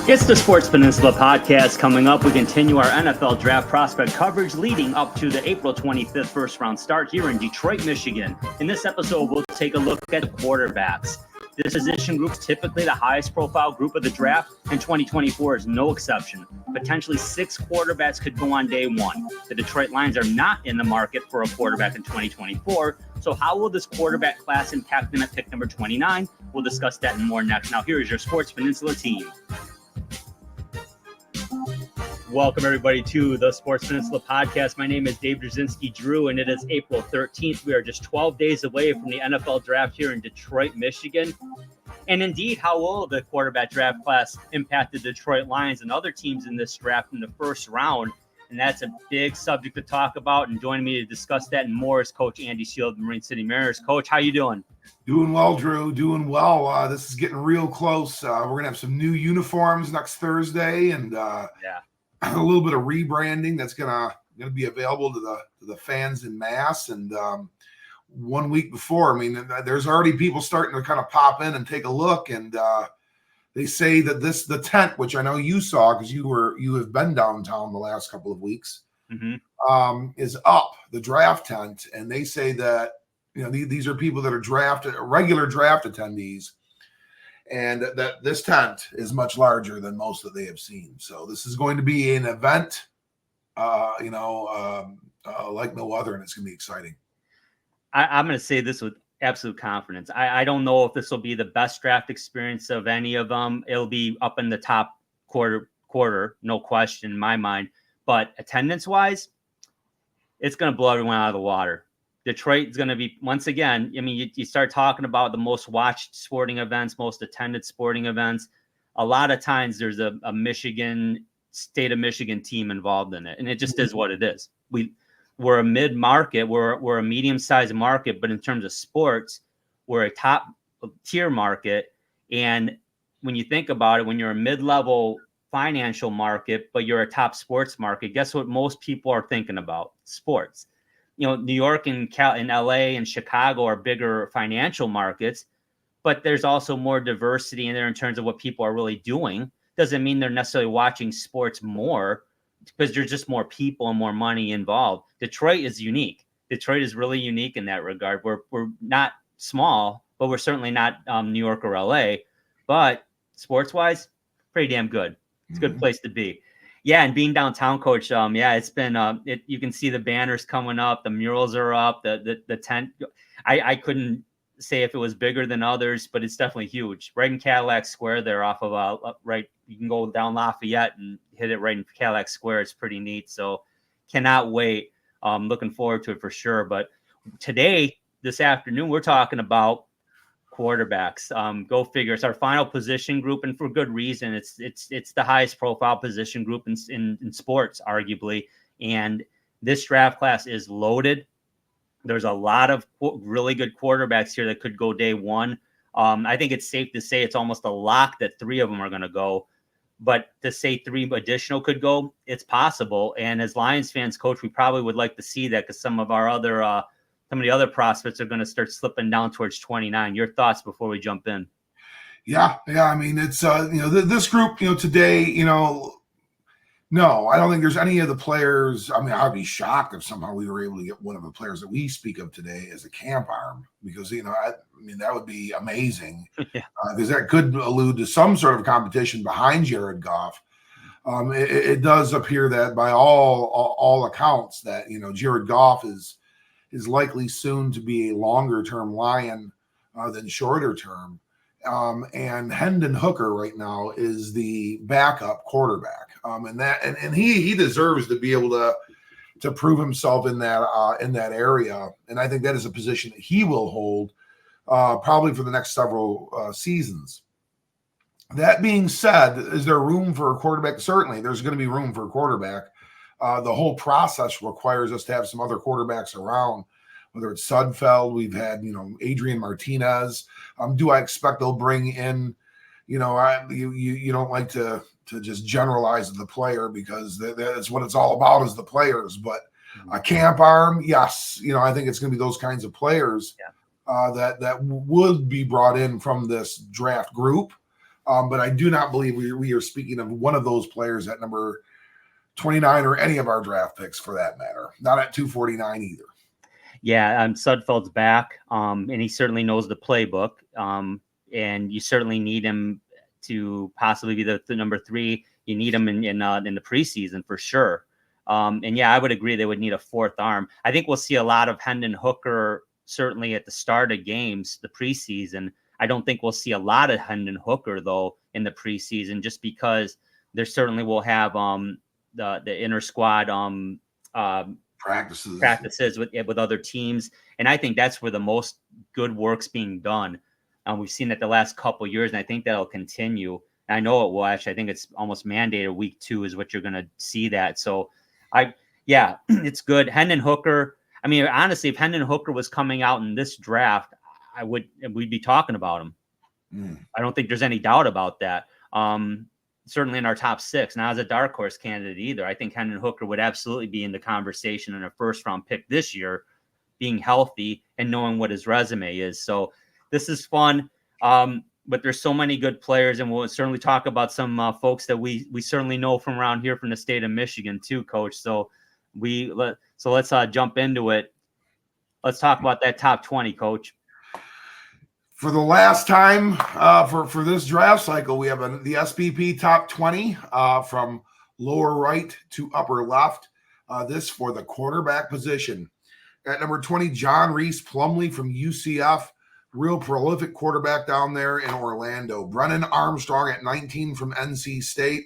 It's the Sports Peninsula podcast. Coming up, we continue our NFL draft prospect coverage leading up to the April 25th first round start here in Detroit, Michigan. In this episode, we'll take a look at the quarterbacks. This position group is typically the highest profile group of the draft, and 2024 is no exception. Potentially 6 quarterbacks could go on day one. The Detroit Lions are not in the market for a quarterback in 2024, so how will this quarterback class impact them at pick number 29? We'll discuss that and more next. Now, here is your Sports Peninsula team. Welcome, everybody, to the Sports Peninsula podcast. My name is Dave Drzezinski-Drew, and it is April 13th. We are just 12 days away from the NFL draft here in Detroit, Michigan. And indeed, how will the quarterback draft class impact the Detroit Lions and other teams in this draft in the first round? And that's a big subject to talk about. And joining me to discuss that and more is Coach Andy Shield of the Marine City Mariners. Coach, how you doing? Doing well, Drew. Doing well. This is getting real close. We're going to have some new uniforms next Thursday, and a little bit of rebranding that's gonna be available to the fans in mass. And 1 week before, I mean, there's already people starting to kind of pop in and take a look. And they say that the tent, which I know you saw because you have been downtown the last couple of weeks, is up, the draft tent. And they say that, you know, these are people that are regular draft attendees, and that this tent is much larger than most that they have seen. So this is going to be an event, like no other, and it's going to be exciting. I'm going to say this with absolute confidence. I don't know if this will be the best draft experience of any of them. It'll be up in the top quarter, no question in my mind. But attendance-wise, it's going to blow everyone out of the water. Detroit is going to be, once again, I mean, you start talking about the most watched sporting events, most attended sporting events. A lot of times there's a state of Michigan team involved in it. And it just is what it is. We're a mid-market, we're a medium-sized market, but in terms of sports, we're a top-tier market. And when you think about it, when you're a mid-level financial market, but you're a top sports market, guess what most people are thinking about? Sports. You know, New York and LA and Chicago are bigger financial markets, but there's also more diversity in there in terms of what people are really doing. Doesn't mean they're necessarily watching sports more, because there's just more people and more money involved. Detroit is unique. Detroit is really unique in that regard. We're not small, but we're certainly not New York or LA. But sports-wise, pretty damn good. It's a good place to be. Yeah, and being downtown, Coach, it's been you can see the banners coming up, the murals are up, the tent. I couldn't say if it was bigger than others, but it's definitely huge. Right in Cadillac Square there off of right, you can go down Lafayette and hit it right in Cadillac Square. It's pretty neat. So cannot wait. Looking forward to it for sure. But today, this afternoon, we're talking about quarterbacks. Go figure. It's our final position group, and for good reason. It's the highest profile position group in sports, arguably. And this draft class is loaded. There's a lot of really good quarterbacks here that could go day one. I think it's safe to say it's almost a lock that 3 of them are going to go. But to say 3 additional could go, it's possible. And as Lions fans, Coach, we probably would like to see that, because some of the other prospects are going to start slipping down towards 29. Your thoughts before we jump in? Yeah. I mean, it's this group, today, no, I don't think there's any of the players. I mean, I'd be shocked if somehow we were able to get one of the players that we speak of today as a camp arm, because that would be amazing. Because that could allude to some sort of competition behind Jared Goff. It does appear that by all accounts that Jared Goff is likely soon to be a longer term Lion than shorter term. And Hendon Hooker right now is the backup quarterback. And he deserves to be able to prove himself in that area. And I think that is a position that he will hold probably for the next several seasons. That being said, is there room for a quarterback? Certainly, there's going to be room for a quarterback. The whole process requires us to have some other quarterbacks around, whether it's Sudfeld, we've had, Adrian Martinez. Do I expect they'll bring in, you don't like to just generalize the player, because that's what it's all about, is the players. But a camp arm, yes, I think it's going to be those kinds of players that would be brought in from this draft group. But I do not believe we are speaking of one of those players at number 29 or any of our draft picks for that matter. Not at 249 either. Yeah, Sudfeld's back, and he certainly knows the playbook. And you certainly need him to possibly be the number 3. You need him in the preseason for sure. And yeah, I would agree they would need a 4th arm. I think we'll see a lot of Hendon Hooker certainly at the start of games, the preseason. I don't think we'll see a lot of Hendon Hooker though in the preseason, just because there certainly will have the inter squad practices with other teams, and I think that's where the most good work's being done. We've seen that the last couple of years, and I think that'll continue. And I know it will. Actually, I think it's almost mandated. Week 2 is what you're going to see that. So, it's good. Hendon Hooker. I mean, honestly, if Hendon Hooker was coming out in this draft, we'd be talking about him. I don't think there's any doubt about that. Certainly in our top 6, not as a dark horse candidate either. I think Hendon Hooker would absolutely be in the conversation in a 1st round pick this year, being healthy and knowing what his resume is. So this is fun. But there's so many good players, and we'll certainly talk about some folks that we certainly know from around here from the state of Michigan too, Coach. So let's jump into it. Let's talk about that top 20, Coach. For the last time for this draft cycle, we have the SPP top 20 from lower right to upper left. This for the quarterback position. At number 20, John Reese Plumlee from UCF. Real prolific quarterback down there in Orlando. Brennan Armstrong at 19 from NC State.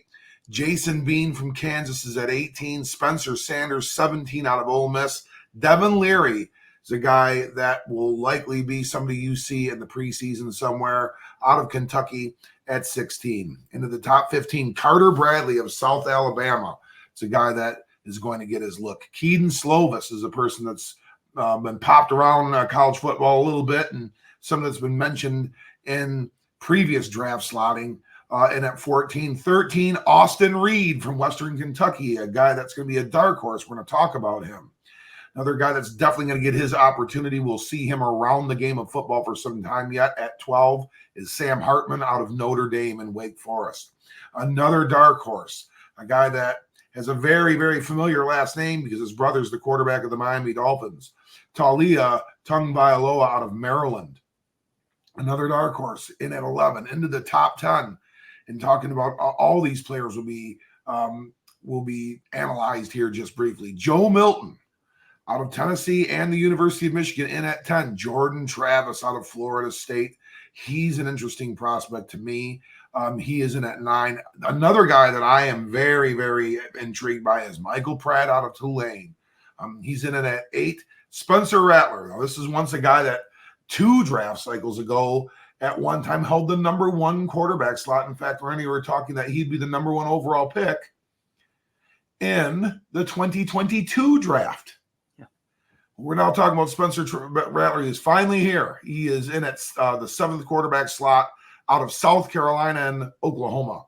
Jason Bean from Kansas is at 18. Spencer Sanders, 17 out of Ole Miss. Devin Leary is a guy that will likely be somebody you see in the preseason somewhere out of Kentucky at 16. Into the top 15, Carter Bradley of South Alabama. It's a guy that is going to get his look. Keaton Slovis is a person that's been popped around college football a little bit, and some that's been mentioned in previous draft slotting. And at 14, 13, Austin Reed from Western Kentucky, a guy that's going to be a dark horse. We're going to talk about him. Another guy that's definitely going to get his opportunity. We'll see him around the game of football for some time yet. At 12 is Sam Hartman out of Notre Dame and Wake Forest. Another dark horse, a guy that has a very, very familiar last name because his brother's the quarterback of the Miami Dolphins. Talia Tagovailoa out of Maryland. Another dark horse in at 11, into the top 10. And talking about all these players will be analyzed here just briefly. Joe Milton out of Tennessee and the University of Michigan in at 10. Jordan Travis out of Florida State. He's an interesting prospect to me. He is in at 9. Another guy that I am very, very intrigued by is Michael Pratt out of Tulane. He's in it at 8. Spencer Rattler. Now, this is once a guy that 2 draft cycles ago at one time held the number 1 quarterback slot. In fact, Rennie, were talking that he'd be the number 1 overall pick in the 2022 draft. Yeah. We're now talking about Spencer Rattler. He's finally here. He is in at the 7th quarterback slot out of South Carolina and Oklahoma.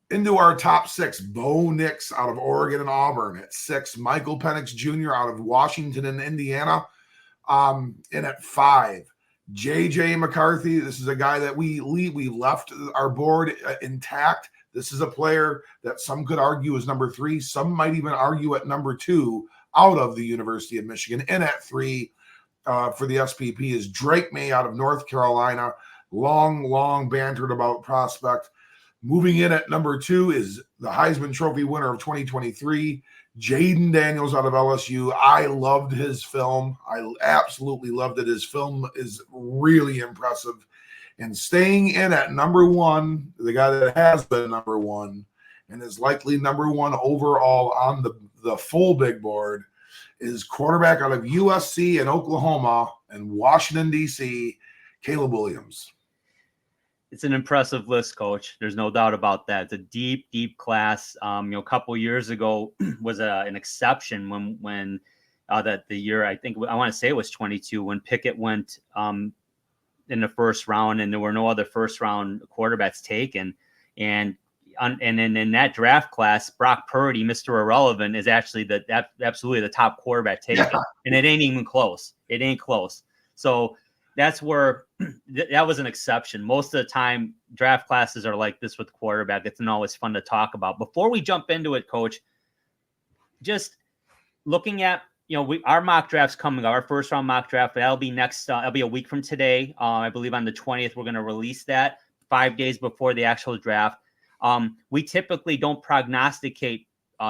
Into our top 6, Bo Nix out of Oregon and Auburn at 6. Michael Penix Jr. out of Washington and Indiana in at 5. J.J. McCarthy. This is a guy that we left our board intact. This is a player that some could argue is number 3. Some might even argue at number 2 out of the University of Michigan. In at 3 for the SPP is Drake May out of North Carolina. Long bantered about prospect. Moving in at number 2 is the Heisman Trophy winner of 2023, Jaden Daniels out of LSU. I loved his film. I absolutely loved it. His film is really impressive. And staying in at number 1, the guy that has been number 1 and is likely number 1 overall on the full big board is quarterback out of USC and Oklahoma and Washington, D.C., Caleb Williams. It's an impressive list, Coach. There's no doubt about that. It's a deep, deep class. A couple years ago was an exception when that the year, I want to say it was 22, when Pickett went in the first round and there were no other first round quarterbacks taken. And in that draft class, Brock Purdy, Mr. Irrelevant, is actually absolutely the top quarterback taken. Yeah. And it ain't even close. It ain't close. So that's where that was an exception. Most of the time, draft classes are like this with quarterback. It's not always fun to talk about. Before we jump into it, Coach, just looking at our mock drafts coming up, our first round mock draft, that'll be next. That'll be a week from today. I believe on the 20th, we're going to release that 5 days before the actual draft. We typically don't prognosticate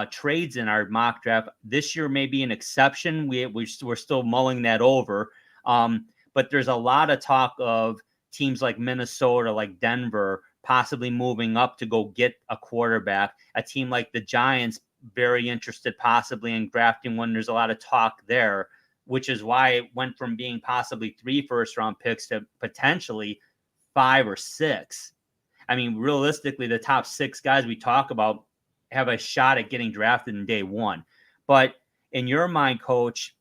trades in our mock draft. This year may be an exception. We're still mulling that over. But there's a lot of talk of teams like Minnesota, like Denver, possibly moving up to go get a quarterback. A team like the Giants, very interested possibly in drafting one. There's a lot of talk there, which is why it went from being possibly 3 first-round picks to potentially 5 or 6. I mean, realistically, the top 6 guys we talk about have a shot at getting drafted in day 1. But in your mind, Coach,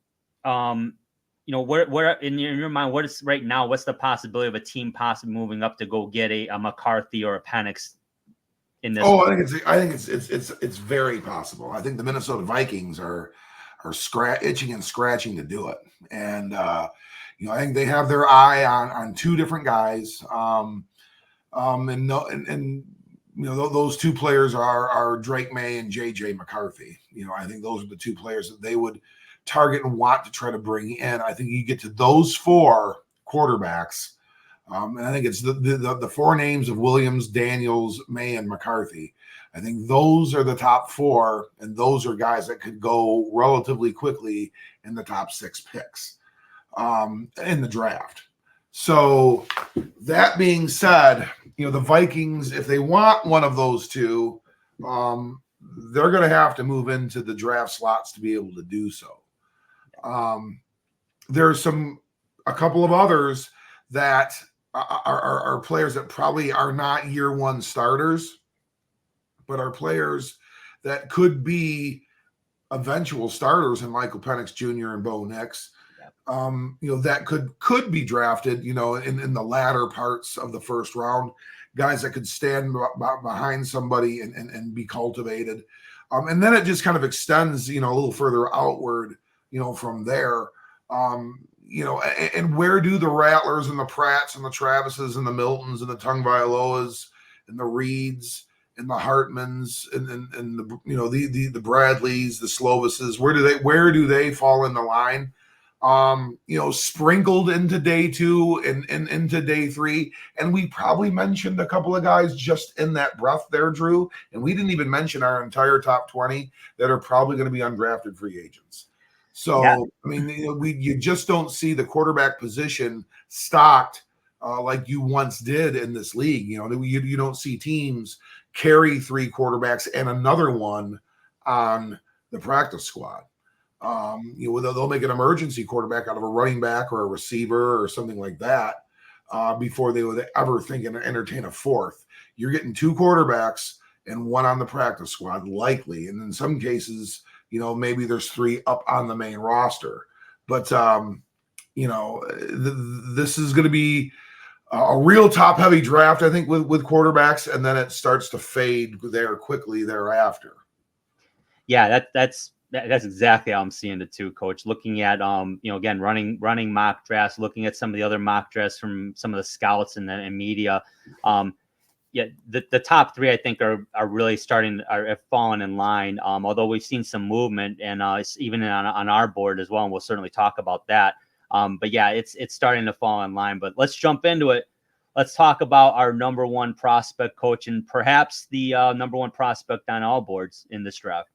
where in your mind, what is right now? What's the possibility of a team possibly moving up to go get a McCarthy or a Penix in this? Oh, I think it's very possible. I think the Minnesota Vikings are itching and scratching to do it, and I think they have their eye on 2 different guys. Those 2 players are Drake May and JJ McCarthy. I think those are the 2 players that they would target and want to try to bring in. I think you get to those 4 quarterbacks, and I think it's the 4 names of Williams, Daniels, May, and McCarthy. I think those are the top 4, and those are guys that could go relatively quickly in the top 6 picks in the draft. So that being said, the Vikings, if they want one of those 2, they're going to have to move into the draft slots to be able to do so. There's a couple of others that are players that probably are not year 1 starters, but are players that could be eventual starters in Michael Penix Jr. and Bo Nix. That could be drafted, in the latter parts of the first round, guys that could stand behind somebody and be cultivated. And then it just kind of extends, a little further outward, from there. And where do the Rattlers and the Pratts and the Travises and the Miltons and the Tungvailoas and the Reeds and the Hartmans and the Bradleys, the Slovises, where do they fall in the line? Sprinkled into day 2 and into day 3. And we probably mentioned a couple of guys just in that breath there, Drew. And we didn't even mention our entire top 20 that are probably going to be undrafted free agents. So, yeah. I mean, you just don't see the quarterback position stocked like you once did in this league. You don't see teams carry 3 quarterbacks and another one on the practice squad. They'll make an emergency quarterback out of a running back or a receiver or something like that before they would ever think and entertain a 4th. You're getting 2 quarterbacks and 1 on the practice squad, likely. And in some cases, maybe there's 3 up on the main roster. But, this is going to be a real top-heavy draft, I think, with quarterbacks, and then it starts to fade there quickly thereafter. Yeah, that's exactly how I'm seeing it too, Coach. Looking at again, running mock drafts, looking at some of the other mock drafts from some of the scouts and media. The top 3 I think are really have fallen in line. Although we've seen some movement, and it's even on our board as well, and we'll certainly talk about that. But yeah, it's starting to fall in line. But let's jump into it. Let's talk about our number 1 prospect, Coach, and perhaps the number 1 prospect on all boards in this draft.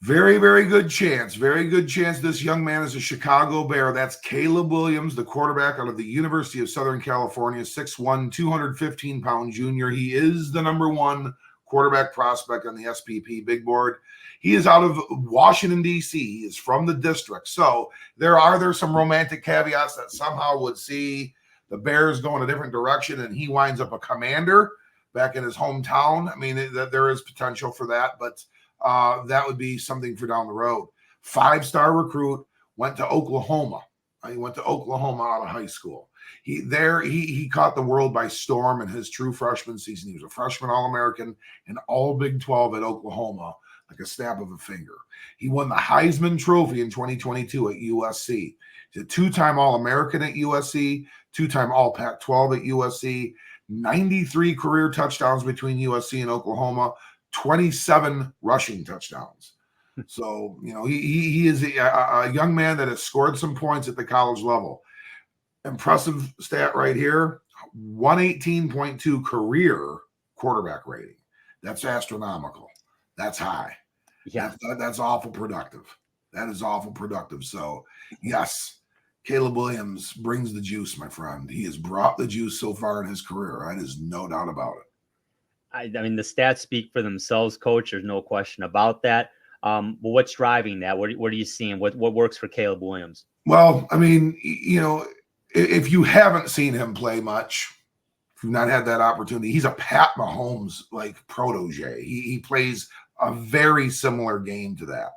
Very, very good chance. Very good chance this young man is a Chicago Bear. That's Caleb Williams, the quarterback out of the University of Southern California, 6'1", 215-pound junior. He is the number 1 quarterback prospect on the SPP big board. He is out of Washington, D.C. He is from the district. So there's some romantic caveats that somehow would see the Bears go in a different direction and he winds up a Commander back in his hometown. I mean, there is potential for that, but that would be something for down the road. 5-star recruit, went to Oklahoma. He went to Oklahoma out of high school. He caught the world by storm in his true freshman season. He was a freshman All-American and all Big 12 at Oklahoma. like a snap of a finger. He won the Heisman Trophy in 2022 at USC. He's a two-time All-American at USC, two-time All-Pac-12 at USC, 93 career touchdowns between USC and Oklahoma, 27 rushing touchdowns. So, he is a young man that has scored some points at the college level. Impressive stat right here, 118.2 career quarterback rating. That's astronomical. That's high. Yeah. That's awful productive. That is awful productive. So, yes, Caleb Williams brings the juice, my friend. He has brought the juice so far in his career. That is no doubt about it. I mean, the stats speak for themselves, Coach. There's no question about that. But what's driving that? What are you seeing? What works for Caleb Williams? Well, I mean, if you haven't seen him play much, if you've not had that opportunity, he's a Pat Mahomes like protege. He plays a very similar game to that.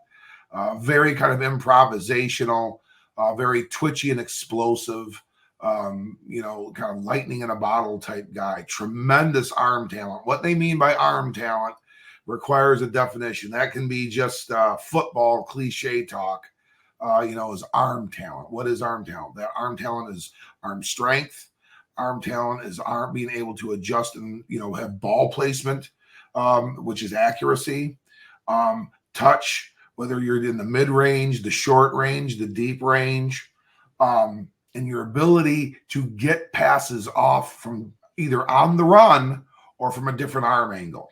Very kind of improvisational, very twitchy and explosive, kind of lightning in a bottle type guy. Tremendous arm talent. What they mean by arm talent requires a definition. That can be just football cliche talk, is arm talent. What is arm talent? That arm talent is arm strength. Arm talent is arm being able to adjust and, have ball placement, which is accuracy, touch, whether you're in the mid-range, the short range, the deep range, and your ability to get passes off from either on the run or from a different arm angle.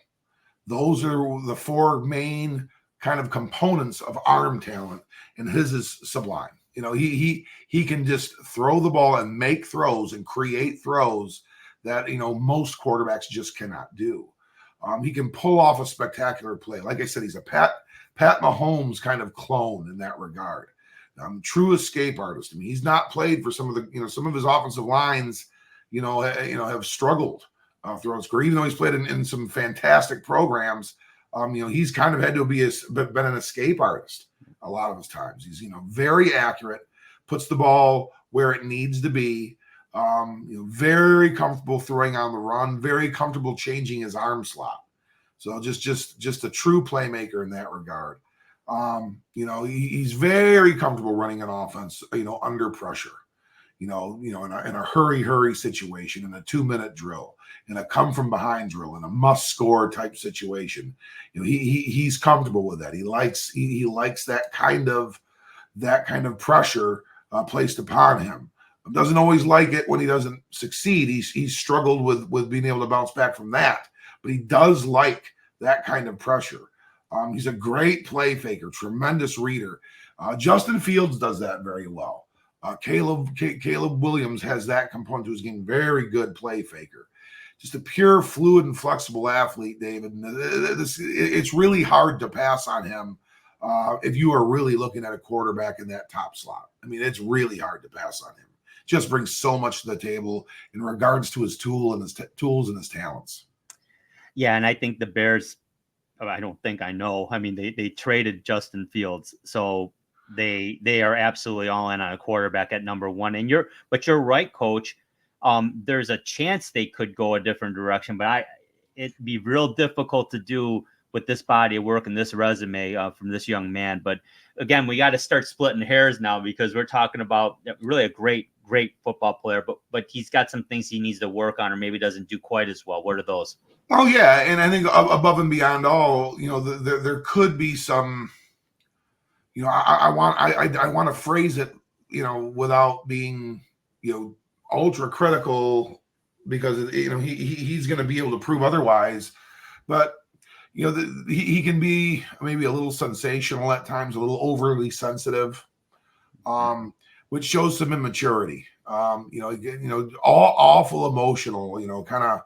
Those are the four main kind of components of arm talent, and his is sublime. He can just throw the ball and make throws and create throws that, most quarterbacks just cannot do. He can pull off a spectacular play. Like I said, he's a Pat Mahomes kind of clone in that regard. True escape artist. I mean, he's not played for some of his offensive lines, have struggled throughout his career, even though he's played in some fantastic programs. He's kind of had to been an escape artist a lot of his times. He's, very accurate, puts the ball where it needs to be, very comfortable throwing on the run, very comfortable changing his arm slot. So just a true playmaker in that regard. He's very comfortable running an offense, under pressure, in a hurry situation, in a 2-minute drill, in a come from behind drill, in a must score type situation. He's comfortable with that. He likes that kind of pressure placed upon him. Doesn't always like it when he doesn't succeed. He's struggled with being able to bounce back from that, but he does like that kind of pressure. He's a great play faker, tremendous reader. Justin Fields does that very well. Caleb Williams has that component to his game. Very good play faker. Just a pure, fluid, and flexible athlete, David. It's really hard to pass on him if you are really looking at a quarterback in that top slot. I mean, it's really hard to pass on him. Just brings so much to the table in regards to his tools and his talents. Yeah, and I think the Bears, I don't think I know. I mean, they traded Justin Fields, so they are absolutely all in on a quarterback at number one. But you're right, Coach. There's a chance they could go a different direction, but it'd be real difficult to do with this body of work and this resume from this young man. But again, we got to start splitting hairs now, because we're talking about really a great football player, but he's got some things he needs to work on, or maybe doesn't do quite as well. What are those? Oh yeah, and I think above and beyond all, there could be some. I want to phrase it, without being, ultra critical, because he's going to be able to prove otherwise, but he can be maybe a little sensational at times, a little overly sensitive, which shows some immaturity. Awful emotional, kind of.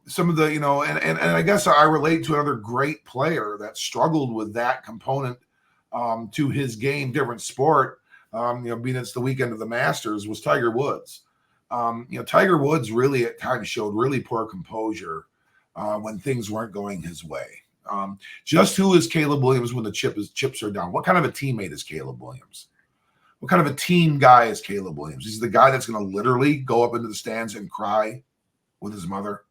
Some of the, and I guess I relate to another great player that struggled with that component to his game, different sport, being it's the weekend of the Masters, was Tiger Woods. Tiger Woods really at times showed really poor composure when things weren't going his way. Just who is Caleb Williams when the chips are down? What kind of a teammate is Caleb Williams? What kind of a team guy is Caleb Williams? He's the guy that's going to literally go up into the stands and cry with his mother,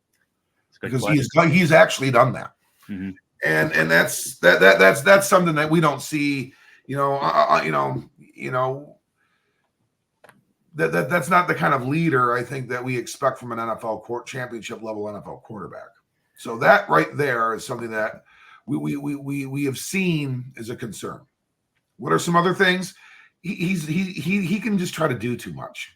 because he's actually done that. Mm-hmm. and that's something that we don't see. That's not the kind of leader I think that we expect from an NFL championship level NFL quarterback. So that right there is something that we have seen as a concern. What are some other things? He can just try to do too much.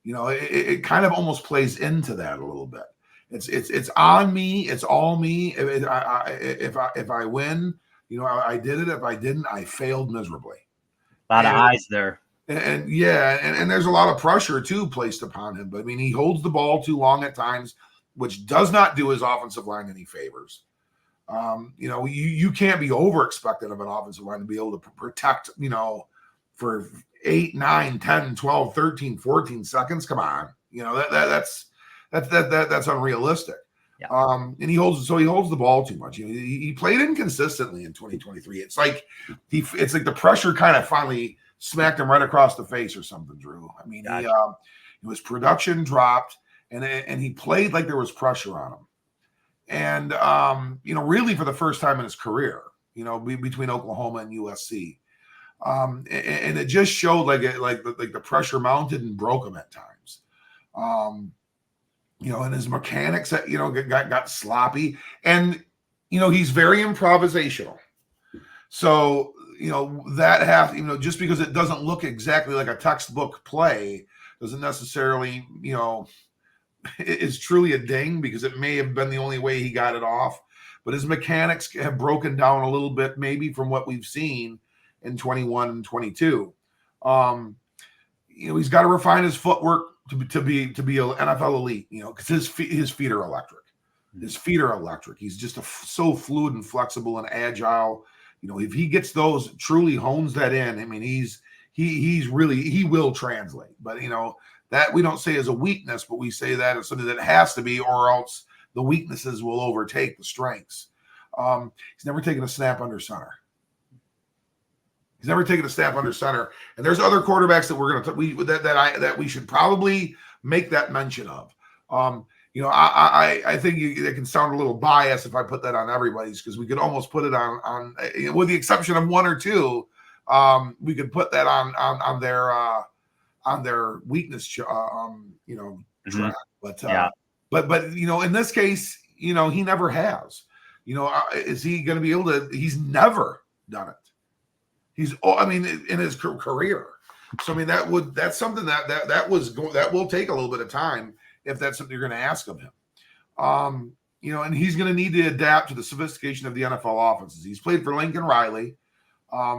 It kind of almost plays into that a little bit. It's on me. It's all me. If I win, I did it. If I didn't, I failed miserably. A lot of eyes there. And there's a lot of pressure too placed upon him. But I mean, he holds the ball too long at times, which does not do his offensive line any favors. You can't be over expected of an offensive line to be able to protect, for 8, 9, 10, 12, 13, 14 seconds. Come on. That's unrealistic. Yeah. And he holds the ball too much. He played inconsistently in 2023. It's like the pressure kind of finally smacked him right across the face or something, Drew. I mean, gotcha. His production dropped and he played like there was pressure on him. And, really for the first time in his career, between Oklahoma and USC. And it just showed like the pressure mounted and broke him at times. And his mechanics, got sloppy. And, he's very improvisational. So, that has, just because it doesn't look exactly like a textbook play doesn't necessarily, is truly a ding, because it may have been the only way he got it off. But his mechanics have broken down a little bit, maybe from what we've seen in 21 and 22. He's got to refine his footwork to be an NFL elite, because his feet are electric. His feet are electric. He's just so fluid and flexible and agile. If he gets those, truly hones that in, I mean, he will translate. But that we don't say as a weakness, but we say that as something that has to be, or else the weaknesses will overtake the strengths. He's never taken a snap under center. And there's other quarterbacks that we're going to that we should probably make that mention of. I think it can sound a little biased if I put that on everybody's, because we could almost put it on with the exception of one or two. We could put that on their weakness, track. But in this case, he never has. Is he going to be able to? He's never done it. In his career. So I mean, that's something that will take a little bit of time if that's something you're going to ask of him. And he's going to need to adapt to the sophistication of the NFL offenses. He's played for Lincoln Riley,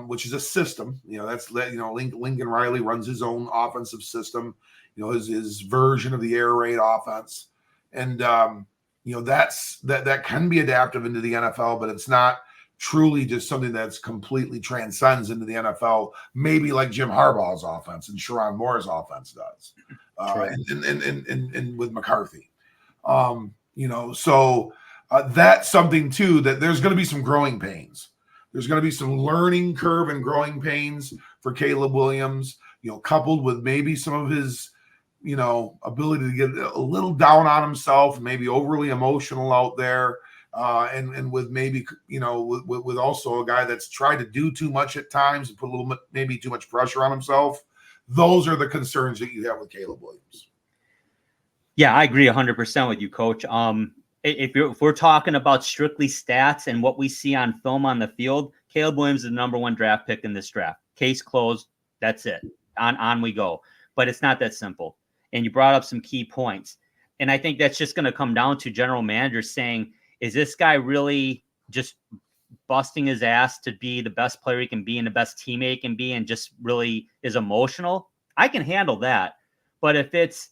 which is a system. Lincoln Riley runs his own offensive system. His version of the air raid offense, and that can be adaptive into the NFL, but it's not truly just something that's completely transcends into the NFL, maybe like Jim Harbaugh's offense and Sherrone Moore's offense does, and with McCarthy. So that's something too, that there's going to be some growing pains. There's going to be some learning curve and growing pains for Caleb Williams, coupled with maybe some of his, ability to get a little down on himself, maybe overly emotional out there. And with maybe, with also a guy that's tried to do too much at times and put a little bit, maybe too much pressure on himself. Those are the concerns that you have with Caleb Williams. Yeah, I agree 100% with you, Coach. If we're talking about strictly stats and what we see on film on the field, Caleb Williams is the number 1 draft pick in this draft. Case closed. That's it. On we go. But it's not that simple. And you brought up some key points. And I think that's just going to come down to general managers saying, is this guy really just busting his ass to be the best player he can be and the best teammate he can be and just really is emotional? I can handle that. But if it's,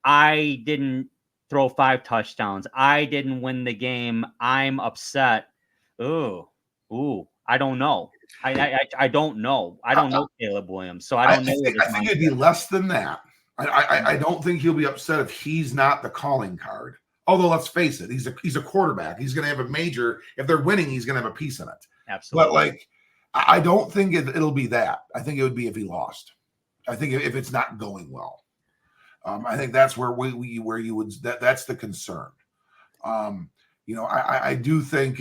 I didn't throw 5 touchdowns, I didn't win the game, I'm upset. Ooh, I don't know. I don't know. I don't know Caleb Williams, so I don't know. I think it'd be less than that. I don't think he'll be upset if he's not the calling card. Although, let's face it, he's a quarterback. He's going to have a major. If they're winning, he's going to have a piece in it. Absolutely. But I don't think it'll be that. I think it would be if he lost. I think if it's not going well. I think that's where you would. That's the concern. I do think,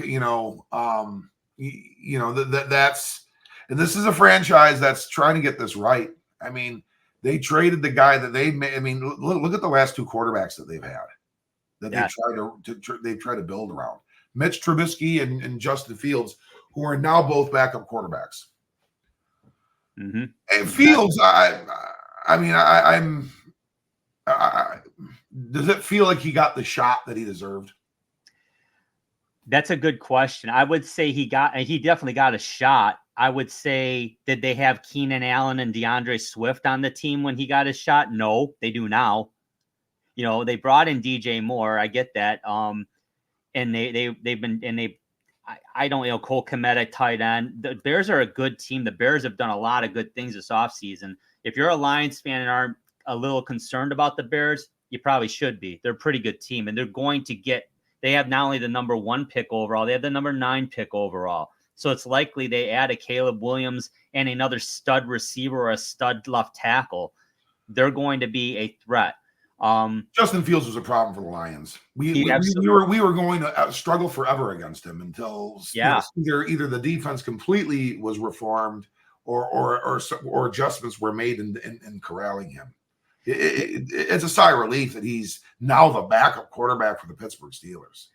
that's, and this is a franchise that's trying to get this right. I mean, they traded the guy that they made. I mean, look at the last two quarterbacks that they've had that Yes. they've tried to build around. Mitch Trubisky and Justin Fields, who are now both backup quarterbacks. Mm-hmm. And Fields, does it feel like he got the shot that he deserved? That's a good question. I would say he definitely got a shot. I would say, did they have Keenan Allen and DeAndre Swift on the team when he got his shot? No, they do now. They brought in DJ Moore. I get that. And I don't, Cole Kmet at tight end. The Bears are a good team. The Bears have done a lot of good things this offseason. If you're a Lions fan and aren't a little concerned about the Bears, you probably should be. They're a pretty good team, and they're going to they have not only the number 1 pick overall, they have the number 9 pick overall. So it's likely they add a Caleb Williams and another stud receiver or a stud left tackle. They're going to be a threat. Justin Fields was a problem for the Lions. We were going to struggle forever against him until either the defense completely was reformed or adjustments were made in corralling him. It's a sigh of relief that he's now the backup quarterback for the Pittsburgh Steelers.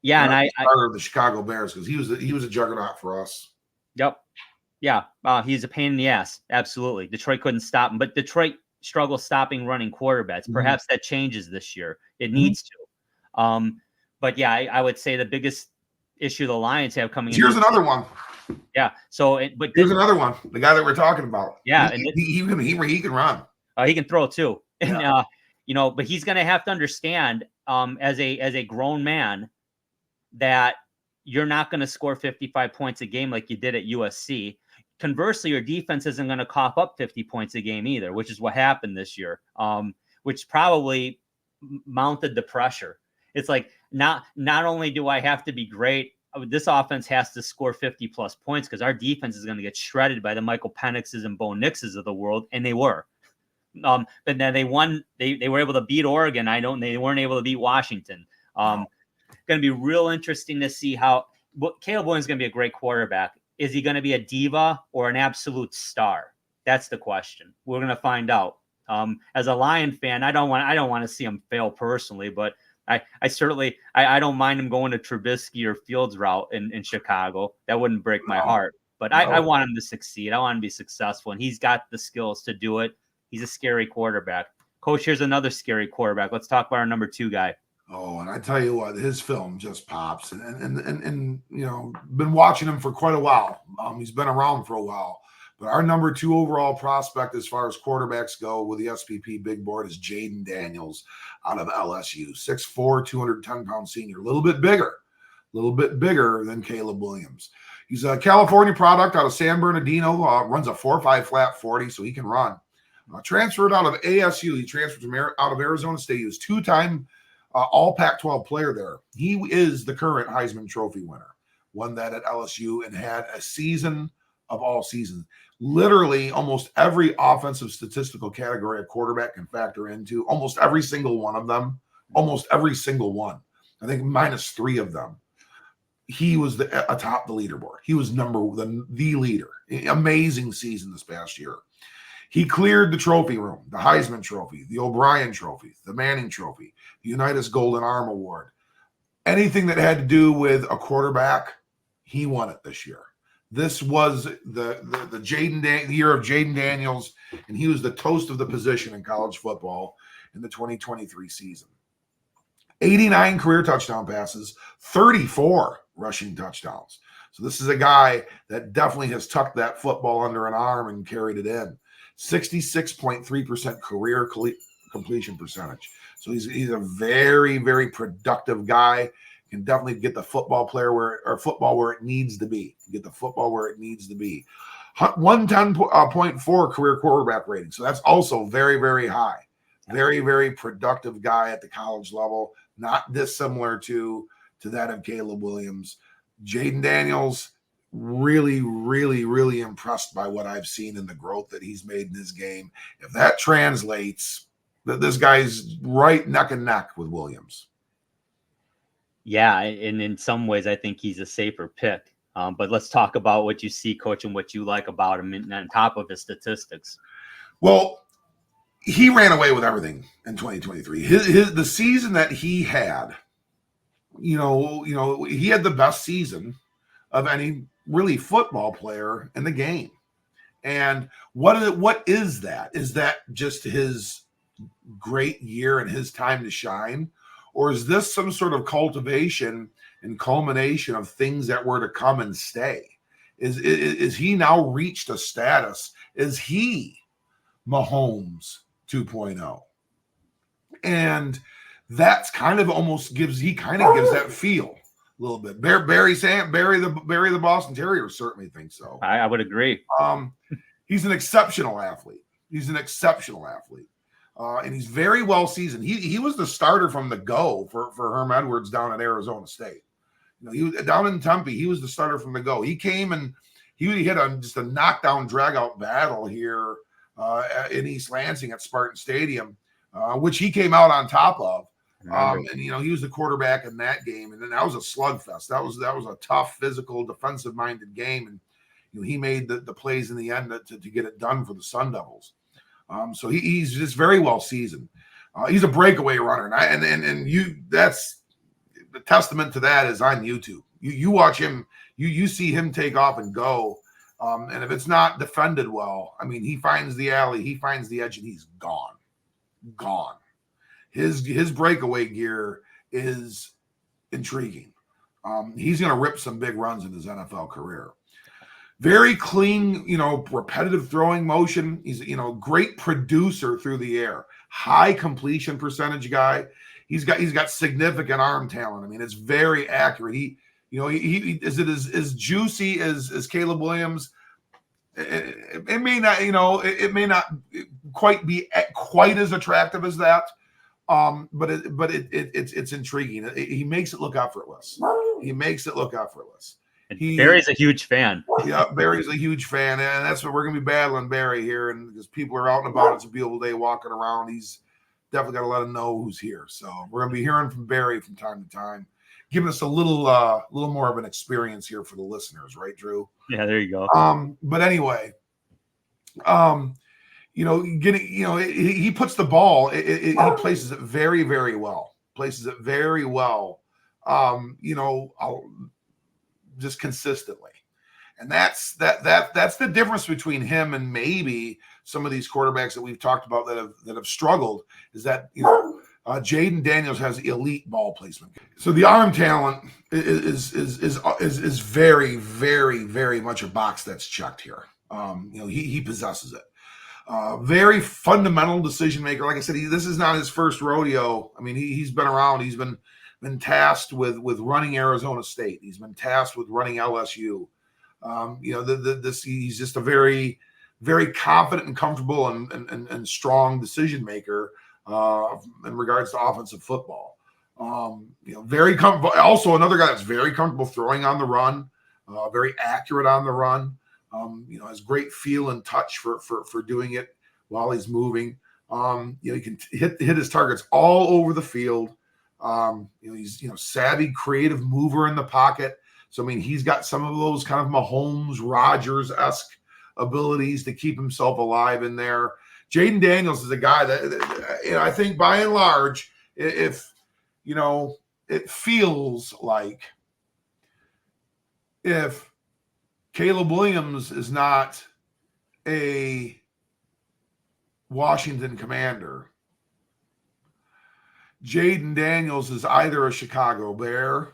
Yeah, and I started the Chicago Bears because he was a juggernaut for us. Yep. Yeah, he's a pain in the ass. Absolutely, Detroit couldn't stop him, but Detroit struggles stopping running quarterbacks. Perhaps that changes this year. It needs to. But yeah, I would say the biggest issue the Lions have coming. Here's another one. Yeah. So, here's another one. The guy that we're talking about. Yeah, he can run. He can throw too, and but he's going to have to understand, as a grown man, that you're not going to score 55 points a game like you did at USC. Conversely, your defense isn't going to cough up 50 points a game either, which is what happened this year, which probably mounted the pressure. It's like, not only do I have to be great, this offense has to score 50 plus points because our defense is going to get shredded by the Michael Penixes and Bo Nixes of the world, and they were. But then they won. They were able to beat Oregon. They weren't able to beat Washington. Going to be real interesting to see how Caleb Williams is going to be a great quarterback. Is he going to be a diva or an absolute star? That's the question. We're going to find out. As a Lion fan, I don't want to see him fail personally, but I certainly don't mind him going to Trubisky or Fields route in Chicago. That wouldn't break my heart. But I want him to succeed. I want him to be successful, and he's got the skills to do it. He's a scary quarterback. Coach, here's another scary quarterback. Let's talk about our number 2 guy. Oh, and I tell you what, his film just pops, and been watching him for quite a while. He's been around for a while, but our number 2 overall prospect as far as quarterbacks go with the SPP big board is Jaden Daniels out of LSU, 6'4", 210-pound senior, a little bit bigger than Caleb Williams. He's a California product out of San Bernardino, runs a 4.5 flat 40, so he can run. Transferred out of ASU. He transferred out of Arizona State. He was 2-time all Pac-12 player there. He is the current Heisman Trophy winner. Won that at LSU and had a season of all seasons. Literally almost every offensive statistical category a quarterback can factor into, almost every single one of them, almost every single one. I think minus 3 of them. He was atop the leaderboard. He was the leader. Amazing season this past year. He cleared the trophy room, the Heisman Trophy, the O'Brien Trophy, the Manning Trophy, the Unitas Golden Arm Award. Anything that had to do with a quarterback, he won it this year. This was the year of Jaden Daniels, and he was the toast of the position in college football in the 2023 season. 89 career touchdown passes, 34 rushing touchdowns. So this is a guy that definitely has tucked that football under an arm and carried it in. 66.3% career completion percentage. So he's a very, very productive guy. Can definitely get the football where it needs to be. Get the football where it needs to be. 110.4 career quarterback rating. So that's also very, very high. Very, very productive guy at the college level. Not dissimilar to that of Caleb Williams. Jaden Daniels, really, really, really impressed by what I've seen in the growth that he's made in his game. If that translates, that this guy's right neck and neck with Williams. Yeah, and in some ways, I think he's a safer pick. But let's talk about what you see, Coach, and what you like about him, and on top of his statistics. Well, he ran away with everything in 2023. The season that he had, he had the best season of any really football player in the game. And what is that? Is that just his great year and his time to shine? Or is this some sort of cultivation and culmination of things that were to come and stay? Is he now reached a status? Is he Mahomes 2.0? And that's kind of almost gives that feel a little bit. Barry the Boston Terrier certainly thinks so. I would agree. He's an exceptional athlete. And he's very well seasoned. He was the starter from the go for Herm Edwards down at Arizona State. He was down in Tempe. He was the starter from the go. He came and he hit just a knockdown, drag-out battle here in East Lansing at Spartan Stadium, which he came out on top of. And he was the quarterback in that game, and then that was a slugfest. That was a tough, physical, defensive-minded game, and he made the plays in the end to get it done for the Sun Devils. So he's just very well seasoned. He's a breakaway runner, and that's the testament to that is on YouTube. You watch him, you see him take off and go. And if it's not defended well, I mean, he finds the alley, he finds the edge, and he's gone. His breakaway gear is intriguing. He's going to rip some big runs in his NFL career. Very clean, repetitive throwing motion. He's, great producer through the air. High completion percentage guy. He's got significant arm talent. I mean, it's very accurate. He is it as juicy as Caleb Williams? It may not, it may not quite be quite as attractive as that. But it's intriguing. He makes it look effortless. Barry's a huge fan. Yeah, Barry's a huge fan, and that's what we're going to be battling Barry here. And because people are out and about, it's a beautiful day walking around. He's definitely got to let him know who's here. So we're going to be hearing from Barry from time to time, giving us a little more of an experience here for the listeners, right, Drew? Yeah, there you go. But anyway, he puts the ball. He places it very, very well. Just consistently, and that's the difference between him and maybe some of these quarterbacks that we've talked about that have struggled. Is that Jaden Daniels has elite ball placement, so the arm talent is very, very, very much a box that's checked here. He possesses it. Very fundamental decision maker. Like I said, this is not his first rodeo. I mean, he's been around. He's been tasked with running Arizona State. He's been tasked with running LSU. He's just a very, very confident and comfortable and strong decision maker in regards to offensive football. Very comfortable. Also, another guy that's very comfortable throwing on the run, very accurate on the run. Has great feel and touch for doing it while he's moving. He can hit his targets all over the field. He's savvy, creative mover in the pocket. So I mean, he's got some of those kind of Mahomes, Rodgers-esque abilities to keep himself alive in there. Jaden Daniels is a guy that I think by and large, if it feels like if Caleb Williams is not a Washington Commander, Jaden Daniels is either a Chicago Bear.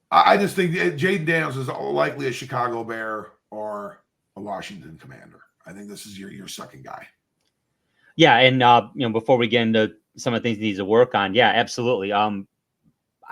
I just think Jaden Daniels is likely a Chicago Bear or a Washington Commander. I think this is your second guy. Yeah, and before we get into some of the things he needs to work on, yeah, absolutely. I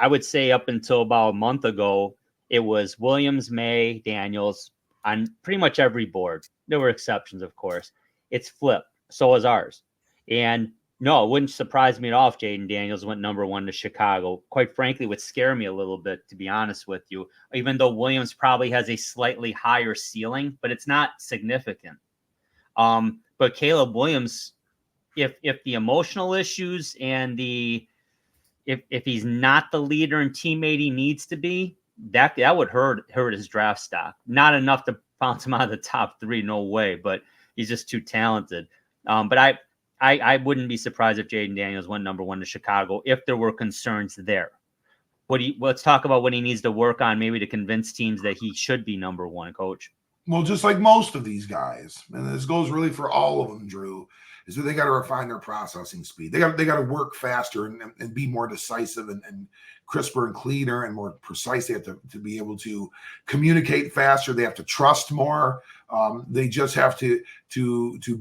would say up until about a month ago, it was Williams, May, Daniels on pretty much every board. There were exceptions, of course. It's flipped. So is ours. And no, it wouldn't surprise me at all if Jaden Daniels went number one to Chicago. Quite frankly, it would scare me a little bit, to be honest with you, even though Williams probably has a slightly higher ceiling, but it's not significant. But Caleb Williams, if the emotional issues and the if he's not the leader and teammate he needs to be, that would hurt his draft stock. Not enough to bounce him out of the top 3, no way. But he's just too talented. But I wouldn't be surprised if Jaden Daniels went number 1 to Chicago if there were concerns there. Let's talk about what he needs to work on, maybe to convince teams that he should be number 1, Coach. Well, just like most of these guys, and this goes really for all of them, Drew, is that they got to refine their processing speed. They got to work faster and be more decisive and crisper and cleaner and more precise. They have to be able to communicate faster. They have to trust more. They just have to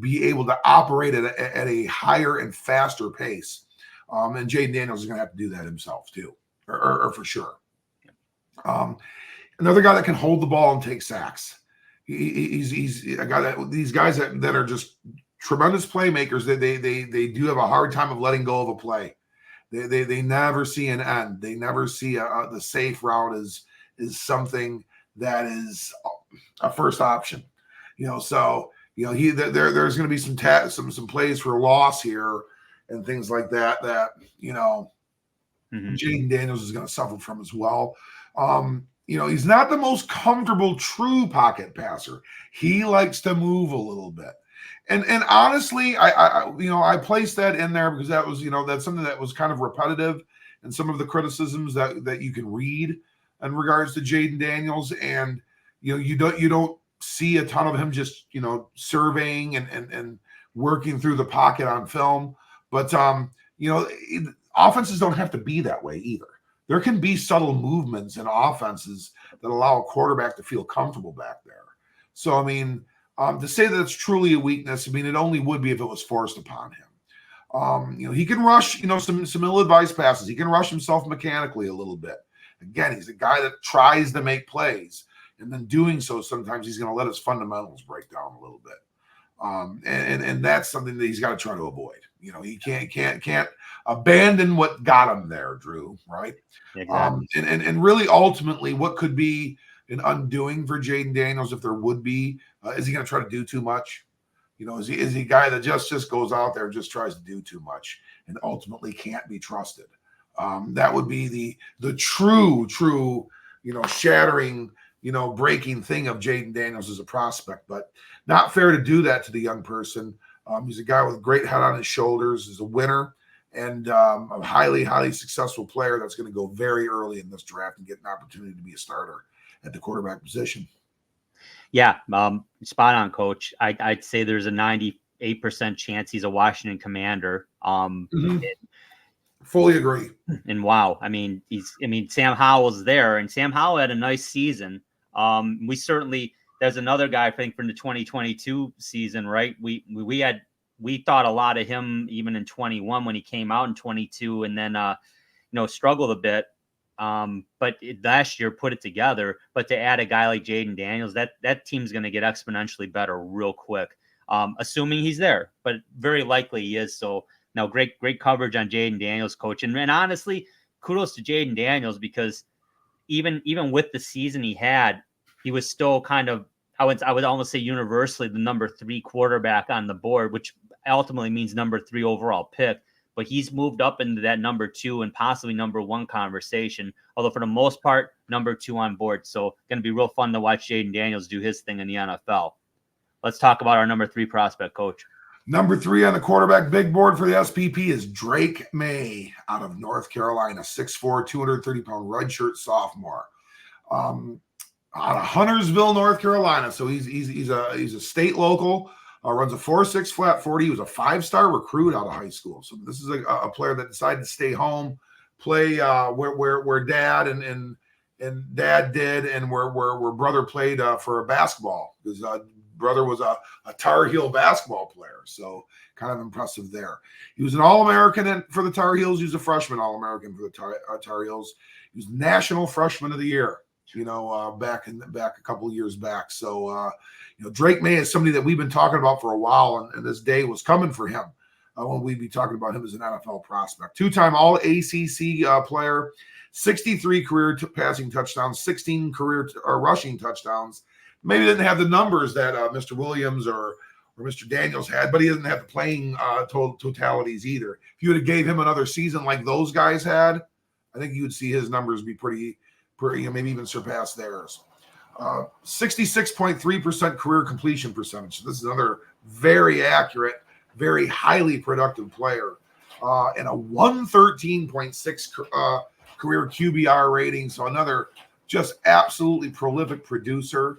be able to operate at a higher and faster pace. And Jaden Daniels is going to have to do that himself too, or for sure. Another guy that can hold the ball and take sacks. He's a guy that these guys that are just tremendous playmakers. They do have a hard time of letting go of a play. They never see an end. They never see the safe route is something that is a first option. So there's going to be some plays for loss here and things like that Jaden Daniels is going to suffer from as well. He's not the most comfortable true pocket passer. He likes to move a little bit. And honestly, I placed that in there because that was, that's something that was kind of repetitive in some of the criticisms that you can read in regards to Jaden Daniels. And, you don't see a ton of him just, surveying and working through the pocket on film. But, offenses don't have to be that way either. There can be subtle movements in offenses that allow a quarterback to feel comfortable back there. So, to say that it's truly a weakness, it only would be if it was forced upon him. He can rush, some ill-advised passes. He can rush himself mechanically a little bit. Again, he's a guy that tries to make plays, and then doing so, sometimes he's going to let his fundamentals break down a little bit. And that's something that he's got to try to avoid. He can't abandon what got him there, Drew, right? Exactly. And really ultimately what could be an undoing for Jaden Daniels, if there would be, is he going to try to do too much? Is he a guy that just goes out there and just tries to do too much and ultimately can't be trusted? That would be the true, shattering, breaking thing of Jaden Daniels as a prospect, but not fair to do that to the young person. He's a guy with a great head on his shoulders. He's a winner and a highly, highly successful player that's going to go very early in this draft and get an opportunity to be a starter at the quarterback position. Yeah, spot on, Coach. I'd say there's a 98% chance he's a Washington Commander. Fully agree. And wow, Sam Howell's there, and Sam Howell had a nice season. There's another guy, I think, from the 2022 season, right? We thought a lot of him even in 21 when he came out in 22, and then struggled a bit. But last year put it together. But to add a guy like Jaden Daniels, that team's going to get exponentially better real quick, assuming he's there. But very likely he is. So now, great coverage on Jaden Daniels, Coach. And honestly, kudos to Jaden Daniels, because even with the season he had, he was still kind of, I would almost say universally the number 3 quarterback on the board, which ultimately means number 3 overall pick. But he's moved up into that number 2 and possibly number 1 conversation. Although for the most part, number 2 on board. So going to be real fun to watch Jaden Daniels do his thing in the NFL. Let's talk about our number 3 prospect, Coach. Number 3 on the quarterback big board for the SPP is Drake May out of North Carolina, 6'4", 230-pound redshirt sophomore. Out of Huntersville, North Carolina. So he's a state local. Runs a 4.6 flat 40. He was a 5-star recruit out of high school. So this is a player that decided to stay home, play where dad and dad did, and where brother played for basketball. His brother was a Tar Heel basketball player. So kind of impressive there. He was an All-American for the Tar Heels. He was a freshman All-American for the Tar Heels. He was National Freshman of the Year, back a couple of years back. So, Drake May is somebody that we've been talking about for a while, and this day was coming for him when we'd be talking about him as an NFL prospect. 2-time All-ACC player, 63 career passing touchdowns, 16 career rushing touchdowns. Maybe didn't have the numbers that Mr. Williams or or Mr. Daniels had, but he doesn't have the playing totalities either. If you would have gave him another season like those guys had, I think you would see his numbers be pretty, maybe even surpass theirs. 66.3% career completion percentage. This is another very accurate, very highly productive player. And a 113.6 career QBR rating. So another just absolutely prolific producer.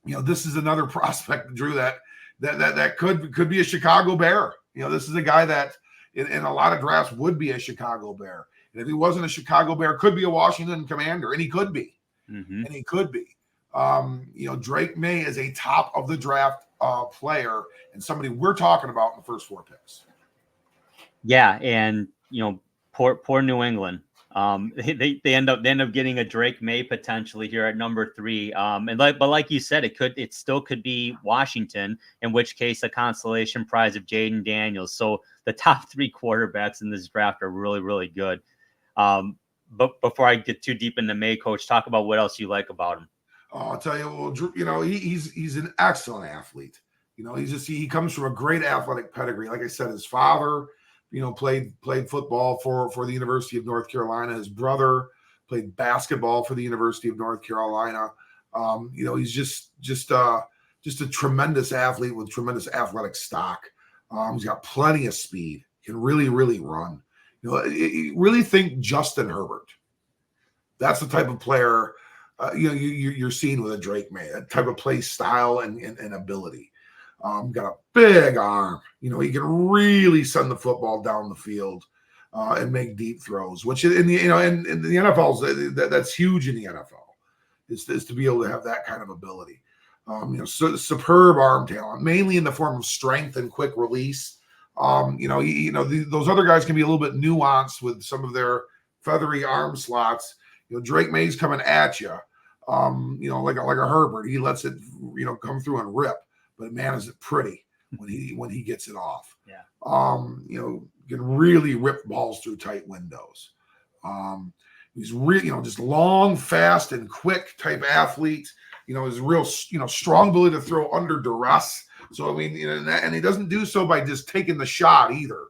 This is another prospect, Drew, that could be a Chicago Bear. This is a guy that in a lot of drafts would be a Chicago Bear. And if he wasn't a Chicago Bear, could be a Washington Commander, and he could be. Mm-hmm. And he could be. Drake May is a top of the draft player and somebody we're talking about in the first 4 picks. Yeah, and poor New England. They end up getting a Drake May potentially here at number 3. But like you said, it still could be Washington, in which case a consolation prize of Jaden Daniels. So the top 3 quarterbacks in this draft are really, really good. But before I get too deep into May, Coach, talk about what else you like about him. Oh, I'll tell you, well, he's an excellent athlete. He comes from a great athletic pedigree. Like I said, his father, played football for the University of North Carolina. His brother played basketball for the University of North Carolina. He's just a tremendous athlete with tremendous athletic stock. He's got plenty of speed. Can really, really run. Really think Justin Herbert. That's the type of player you're seeing with a Drake May. That type of play style and ability. Got a big arm. He can really send the football down the field and make deep throws, which in the NFL that's huge in the NFL. Is to be able to have that kind of ability. Superb arm talent, mainly in the form of strength and quick release. Those other guys can be a little bit nuanced with some of their feathery arm slots. Drake May's coming at you, like a Herbert. He lets it, come through and rip. But man, is it pretty when he gets it off. Yeah. Can really rip balls through tight windows. He's really, just long, fast, and quick type athlete. His real, strong ability to throw under duress. So and he doesn't do so by just taking the shot either.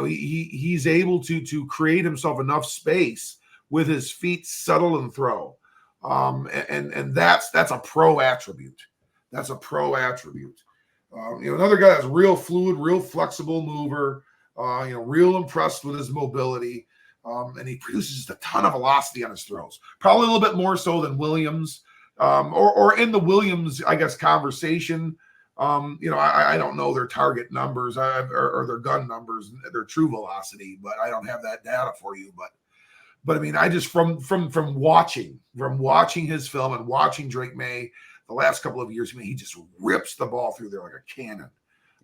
He's able to create himself enough space with his feet, settle and throw. And that's a pro attribute. That's a pro attribute. Another guy that's real fluid, real flexible mover. Real impressed with his mobility. And he produces a ton of velocity on his throws. Probably a little bit more so than Williams. Or in the Williams, I guess, conversation. I don't know their target numbers or their gun numbers, their true velocity, but I don't have that data for you. But I just from watching his film and watching Drake May the last couple of years, he just rips the ball through there like a cannon.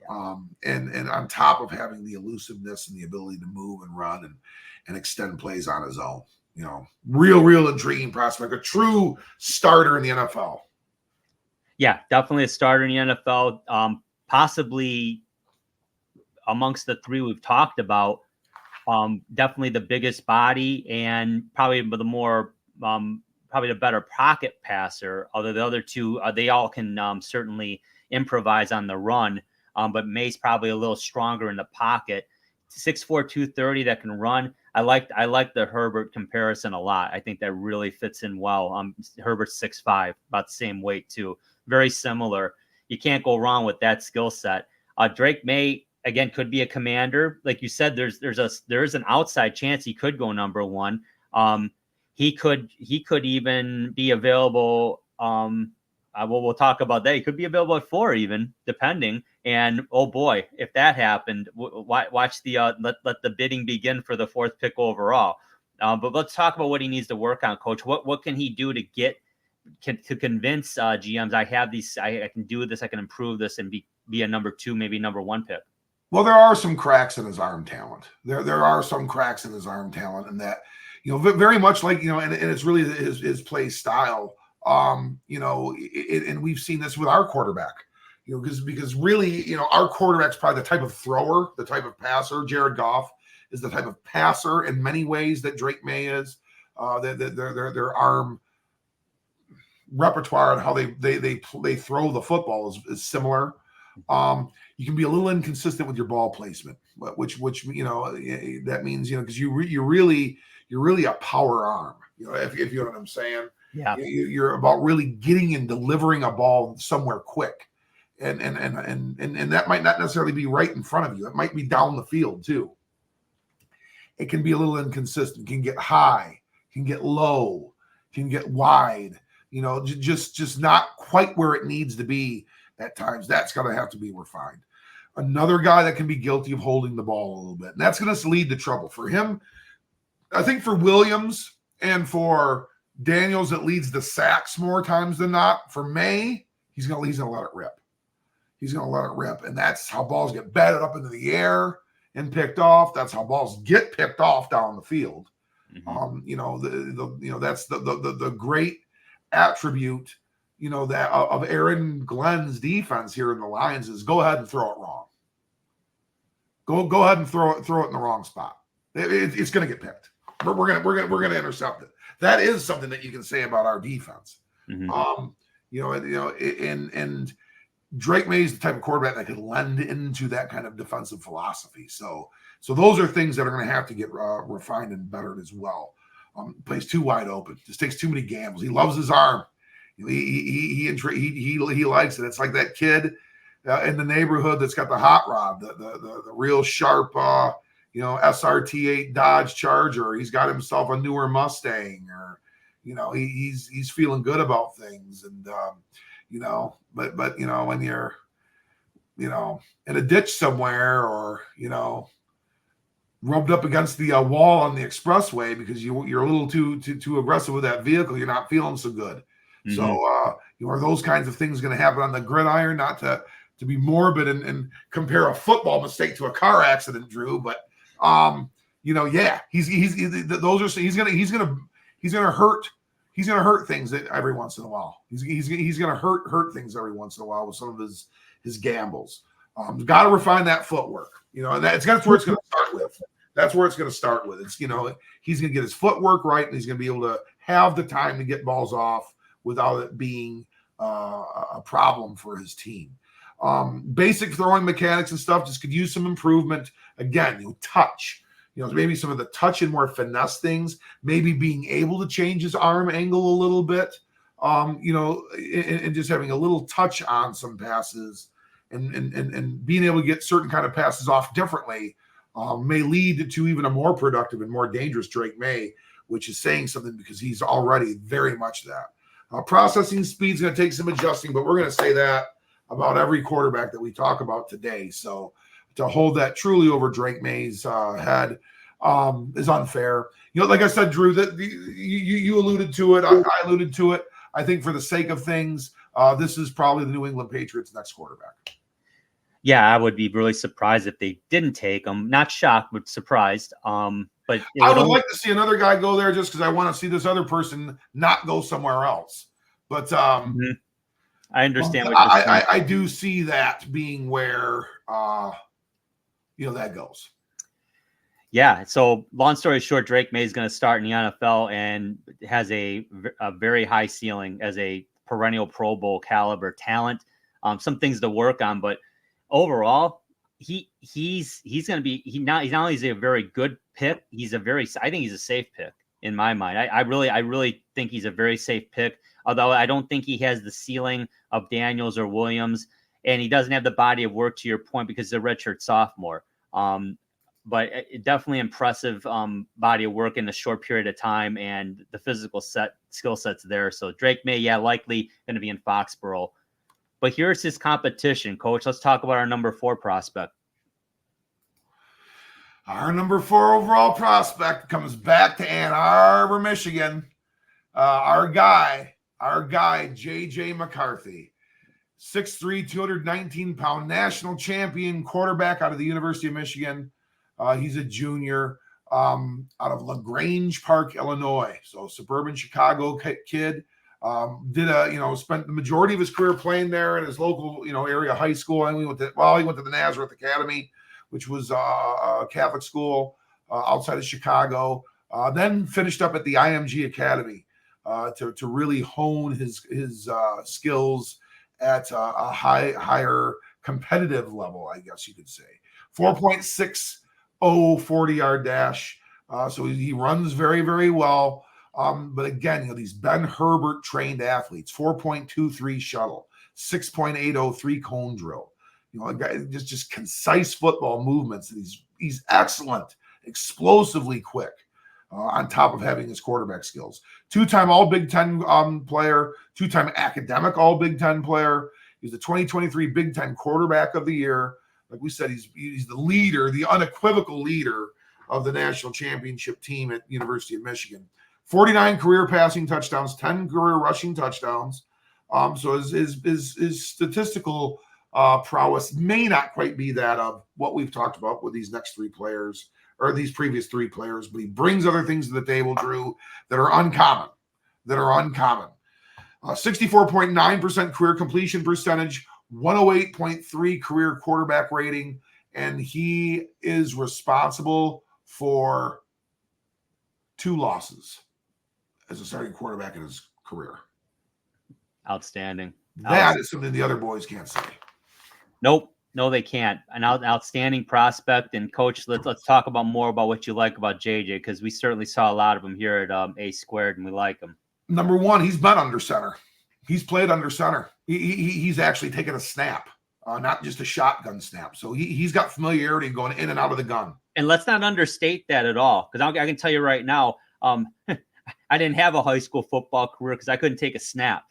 Yeah. And on top of having the elusiveness and the ability to move and run and extend plays on his own, real intriguing prospect, a true starter in the NFL. Yeah, definitely a starter in the NFL. Possibly amongst the 3 we've talked about, definitely the biggest body and probably the better pocket passer. Although the other 2, they all can certainly improvise on the run. But May's probably a little stronger in the pocket. 6'4", 230 that can run. I like the Herbert comparison a lot. I think that really fits in well. Herbert's 6'5", about the same weight too. Very similar. You can't go wrong with that skill set. Drake May, again, could be a commander. Like you said, there's an outside chance he could go number 1. He could even be available. We'll talk about that. He could be available at 4 even, depending. And oh boy, if that happened, watch the let the bidding begin for the 4th pick overall. But let's talk about what he needs to work on, Coach. What can he do to convince GMs? I have these. I can do this. I can improve this and be a number 2, maybe number 1 pick. Well, there are some cracks in his arm talent. There are some cracks in his arm talent, and that very much like and it's really his play style. And we've seen this with our quarterback. Because really, our quarterback's probably the type of thrower, the type of passer. Jared Goff is the type of passer in many ways that Drake May is. Their arm repertoire and how they throw the football is similar. You can be a little inconsistent with your ball placement, which that means because you're really a power arm. If you know what I'm saying. Yeah. You're about really getting and delivering a ball somewhere quick, and that might not necessarily be right in front of you. It might be down the field too. It can be a little inconsistent. Can get high, can get low, can get wide. Just not quite where it needs to be at times. That's going to have to be refined. Another guy that can be guilty of holding the ball a little bit, and that's going to lead to trouble for him. I think for Williams and for Daniels, it leads to sacks more times than not. For May, he's gonna let it rip. He's gonna let it rip, and that's how balls get batted up into the air and picked off. That's how balls get picked off down the field. Mm-hmm. That's the great attribute, that of Aaron Glenn's defense here in the Lions is go ahead and throw it wrong. Go ahead and throw it in the wrong spot. It's gonna get picked. We're gonna intercept it. That is something that you can say about our defense. Mm-hmm. And Drake May is the type of quarterback that could lend into that kind of defensive philosophy. So those are things that are going to have to get refined and bettered as well. Plays too wide open, just takes too many gambles. He loves his arm. He likes it. It's like that kid in the neighborhood that's got the hot rod, the real sharp, SRT8 Dodge Charger. He's got himself a newer Mustang, or he's feeling good about things, and but when you're in a ditch somewhere, or rubbed up against the wall on the expressway because you're a little too aggressive with that vehicle, you're not feeling so good. Mm-hmm. So are those kinds of things going to happen on the gridiron? Not to be morbid and compare a football mistake to a car accident, Drew, but he's gonna hurt things every once in a while. He's gonna hurt things every once in a while with some of his gambles. Got to refine that footwork, and that's where it's gonna start with. That's where it's gonna start with. It's he's gonna get his footwork right, and he's gonna be able to have the time to get balls off without it being a problem for his team. Basic throwing mechanics and stuff just could use some improvement. Again, touch, maybe some of the touch and more finesse things, maybe being able to change his arm angle a little bit, and just having a little touch on some passes and being able to get certain kind of passes off differently may lead to even a more productive and more dangerous Drake May, which is saying something because he's already very much that. Processing speed is going to take some adjusting, but we're going to say that about every quarterback that we talk about today. So to hold that truly over Drake May's head is unfair. Like I said, Drew, that you alluded to it. I alluded to it. I think for the sake of things, this is probably the New England Patriots' next quarterback. Yeah, I would be really surprised if they didn't take him. Not shocked, but surprised. But I would like to see another guy go there just because I want to see this other person not go somewhere else. But mm-hmm. I understand. I do see that being where that goes. Yeah. So long story short, Drake May is going to start in the NFL and has a very high ceiling as a perennial Pro Bowl caliber talent. Some things to work on, but overall, he's going to be he's not only is he a very good pick, I think he's a safe pick in my mind. I really think he's a very safe pick. Although I don't think he has the ceiling of Daniels or Williams, and he doesn't have the body of work, to your point, because he's a redshirt sophomore. But definitely impressive body of work in a short period of time, and the physical skill set's there. So Drake May, likely going to be in Foxborough. But here's his competition, Coach. Let's talk about our number 4 prospect. Our number 4 overall prospect comes back to Ann Arbor, Michigan. Our guy, J.J. McCarthy, 6'3", 219-pound national champion quarterback out of the University of Michigan. He's a junior out of LaGrange Park, Illinois. So suburban Chicago kid. Spent the majority of his career playing there in his local, area high school. And he went to the Nazareth Academy, which was a Catholic school outside of Chicago. Then finished up at the IMG Academy. to really hone his skills at a higher competitive level, I guess you could say. 4.60 40-yard dash. So he runs very, very well. But again, these Ben Herbert trained athletes, 4.23 shuttle, 6.803 cone drill. A guy just concise football movements. He's excellent, explosively quick, on top of having his quarterback skills. Two-time All Big Ten player, two-time academic All Big Ten player. He's the 2023 Big Ten Quarterback of the Year. Like we said, he's the leader, the unequivocal leader of the national championship team at University of Michigan. 49 career passing touchdowns, 10 career rushing touchdowns. So his statistical prowess may not quite be that of what we've talked about with these next three players or these previous three players, but he brings other things to the table, Drew, that are uncommon. 64.9% career completion percentage, 108.3 career quarterback rating, and he is responsible for 2 losses as a starting quarterback in his career. Outstanding. That is something the other boys can't say. Nope. No, they can't. An outstanding prospect. And Coach, let's talk about more about what you like about JJ, because we certainly saw a lot of him here at A Squared, and we like him. Number one, he's been under center. He's played under center. He's actually taken a snap, not just a shotgun snap. So he's got familiarity going in and out of the gun. And let's not understate that at all, because I can tell you right now, I didn't have a high school football career because I couldn't take a snap.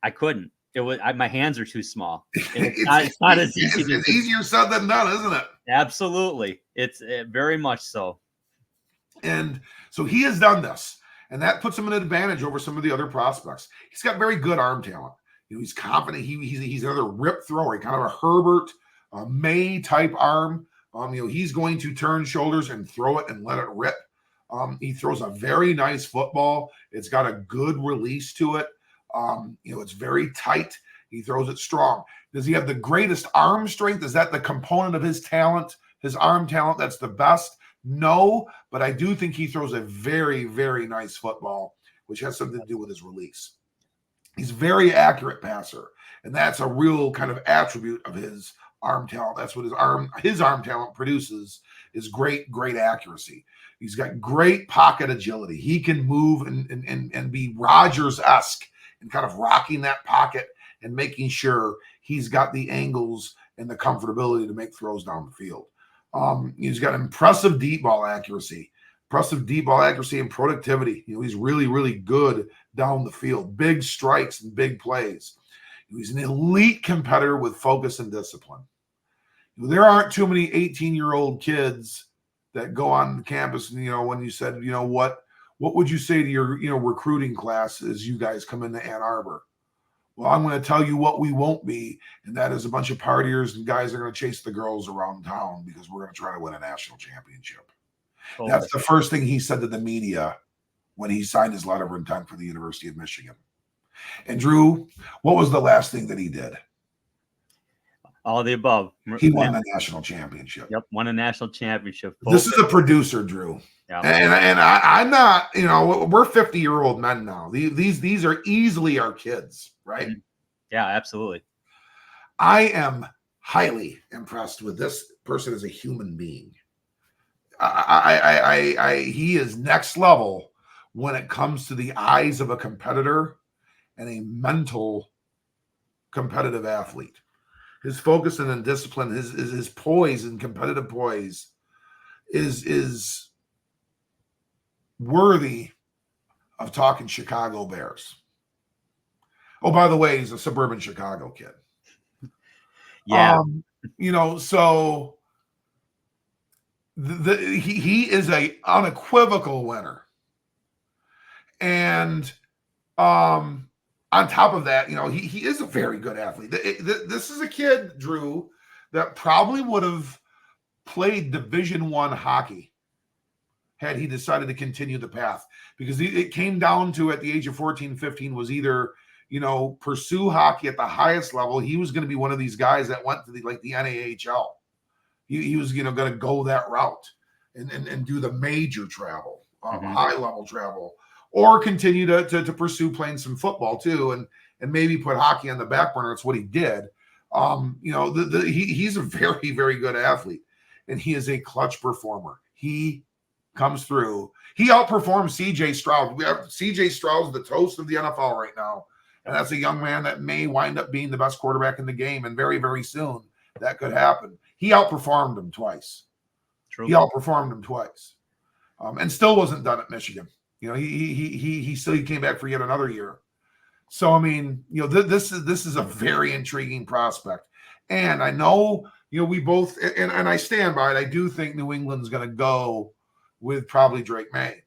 I couldn't. My hands are too small. It's not as easy. It's easier said than done, isn't it? Absolutely. It's very much so. And so he has done this, and that puts him in an advantage over some of the other prospects. He's got very good arm talent. He's confident. He's another rip thrower, kind of a Herbert, May type arm. He's going to turn shoulders and throw it and let it rip. He throws a very nice football. It's got a good release to it. It's very tight. He throws it strong. Does he have the greatest arm strength? Is that the component of his talent, his arm talent that's the best? No, but I do think he throws a very, very nice football, which has something to do with his release. He's a very accurate passer, and that's a real kind of attribute of his arm talent. That's what his arm talent produces, is great accuracy. He's got great pocket agility. He can move and be Rodgers-esque and kind of rocking that pocket and making sure he's got the angles and the comfortability to make throws down the field. He's got impressive deep ball accuracy and productivity. He's really, really good down the field, big strikes and big plays. He's an elite competitor with focus and discipline. There aren't too many 18-year-old kids that go on the campus and, when you said, what would you say to your, recruiting class as you guys come into Ann Arbor? Well, I'm going to tell you what we won't be, and that is a bunch of partiers and guys that are going to chase the girls around town because we're going to try to win a national championship. Oh, that's the first thing he said to the media when he signed his letter of intent for the University of Michigan. And Drew, what was the last thing that he did? All of the above. He won a national championship. Yep, won a national championship. This is a producer, Drew. Yeah. And I'm not, we're 50-year-old men now. These are easily our kids, right? Yeah, absolutely. I am highly impressed with this person as a human being. He is next level when it comes to the eyes of a competitor and a mental competitive athlete. His focus and discipline, his poise and competitive poise is worthy of talking Chicago Bears. Oh, by the way, he's a suburban Chicago kid. Yeah. So he is a unequivocal winner. And on top of that, he is a very good athlete. This is a kid, Drew, that probably would have played Division I hockey had he decided to continue the path, because it came down to, at the age of 14, 15, was either, pursue hockey at the highest level. He was going to be one of these guys that went to the NAHL. He was, going to go that route and do the major travel, high level travel, or continue to pursue playing some football too, and maybe put hockey on the back burner. It's what he did. He's a very, very good athlete, and he is a clutch performer. He comes through. He outperforms C.J. Stroud. C.J. Stroud's the toast of the NFL right now, and that's a young man that may wind up being the best quarterback in the game, and very, very soon that could happen. He outperformed him twice. True. He outperformed him twice, and still wasn't done at Michigan. He still came back for yet another year. So I mean, this is a very intriguing prospect, and I know we both and I stand by it. I do think New England's going to go with probably Drake May.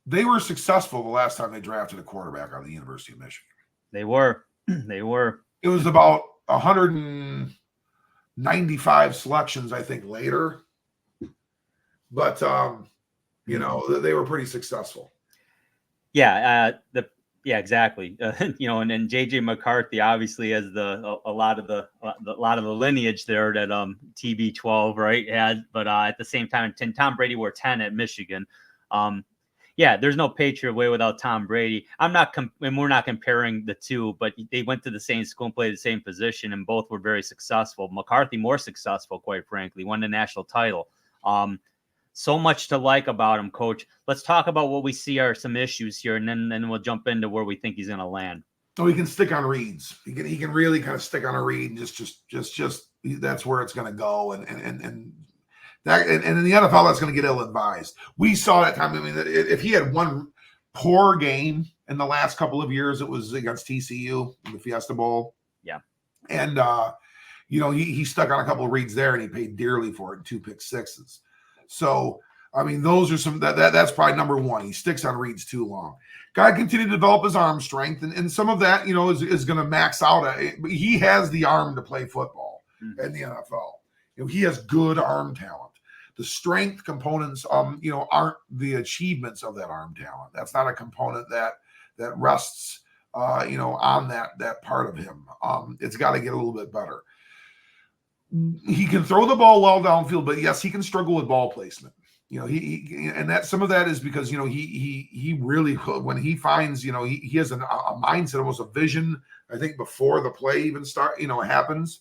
They were successful the last time they drafted a quarterback out of the University of Michigan. They were. They were. It was about 195 selections, I think, later. But they were pretty successful. Yeah, exactly. And then JJ McCarthy obviously has a lot of the lineage there that TB12 right had, but at the same time, Tom Brady wore 10 at Michigan. There's no Patriot way without Tom Brady. And we're not comparing the two, but they went to the same school and played the same position, and both were very successful. McCarthy more successful, quite frankly, won the national title. So much to like about him, Coach. Let's talk about what we see are some issues here, and then we'll jump into where we think he's going to land. So he can stick on reads. He can really kind of stick on a read, and just that's where it's going to go. And in the NFL, that's going to get ill-advised. We saw that time. I mean, if he had one poor game in the last couple of years, it was against TCU in the Fiesta Bowl. Yeah, and he stuck on a couple of reads there, and he paid dearly for it in 2 pick sixes. So, I mean, those are some that's probably number one. He sticks on reads too long. Got to continue to develop his arm strength, and some of that, is going to max out. He has the arm to play football in the NFL. He has good arm talent. The strength components, aren't the achievements of that arm talent. That's not a component that rests, on that part of him. It's got to get a little bit better. He can throw the ball well downfield, but yes, he can struggle with ball placement. And that some of that is because he really, when he finds he has a mindset, almost a vision. I think before the play even happens,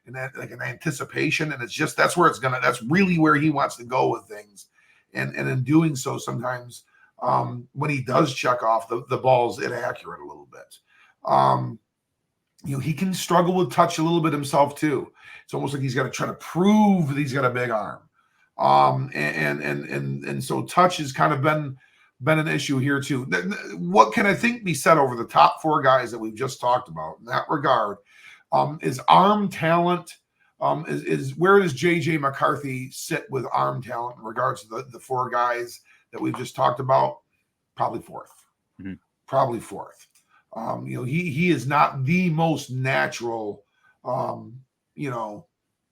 and that like an anticipation, and it's just that's really where he wants to go with things, and in doing so, sometimes when he does check off, the ball's inaccurate a little bit. He can struggle with touch a little bit himself too. It's almost like he's got to try to prove that he's got a big arm. And so touch has kind of been an issue here too. What can I think be said over the top 4 guys that we've just talked about in that regard is arm talent. Is where does JJ McCarthy sit with arm talent in regards to the 4 guys that we've just talked about? Probably 4th. Mm-hmm. Probably 4th. He is not the most natural,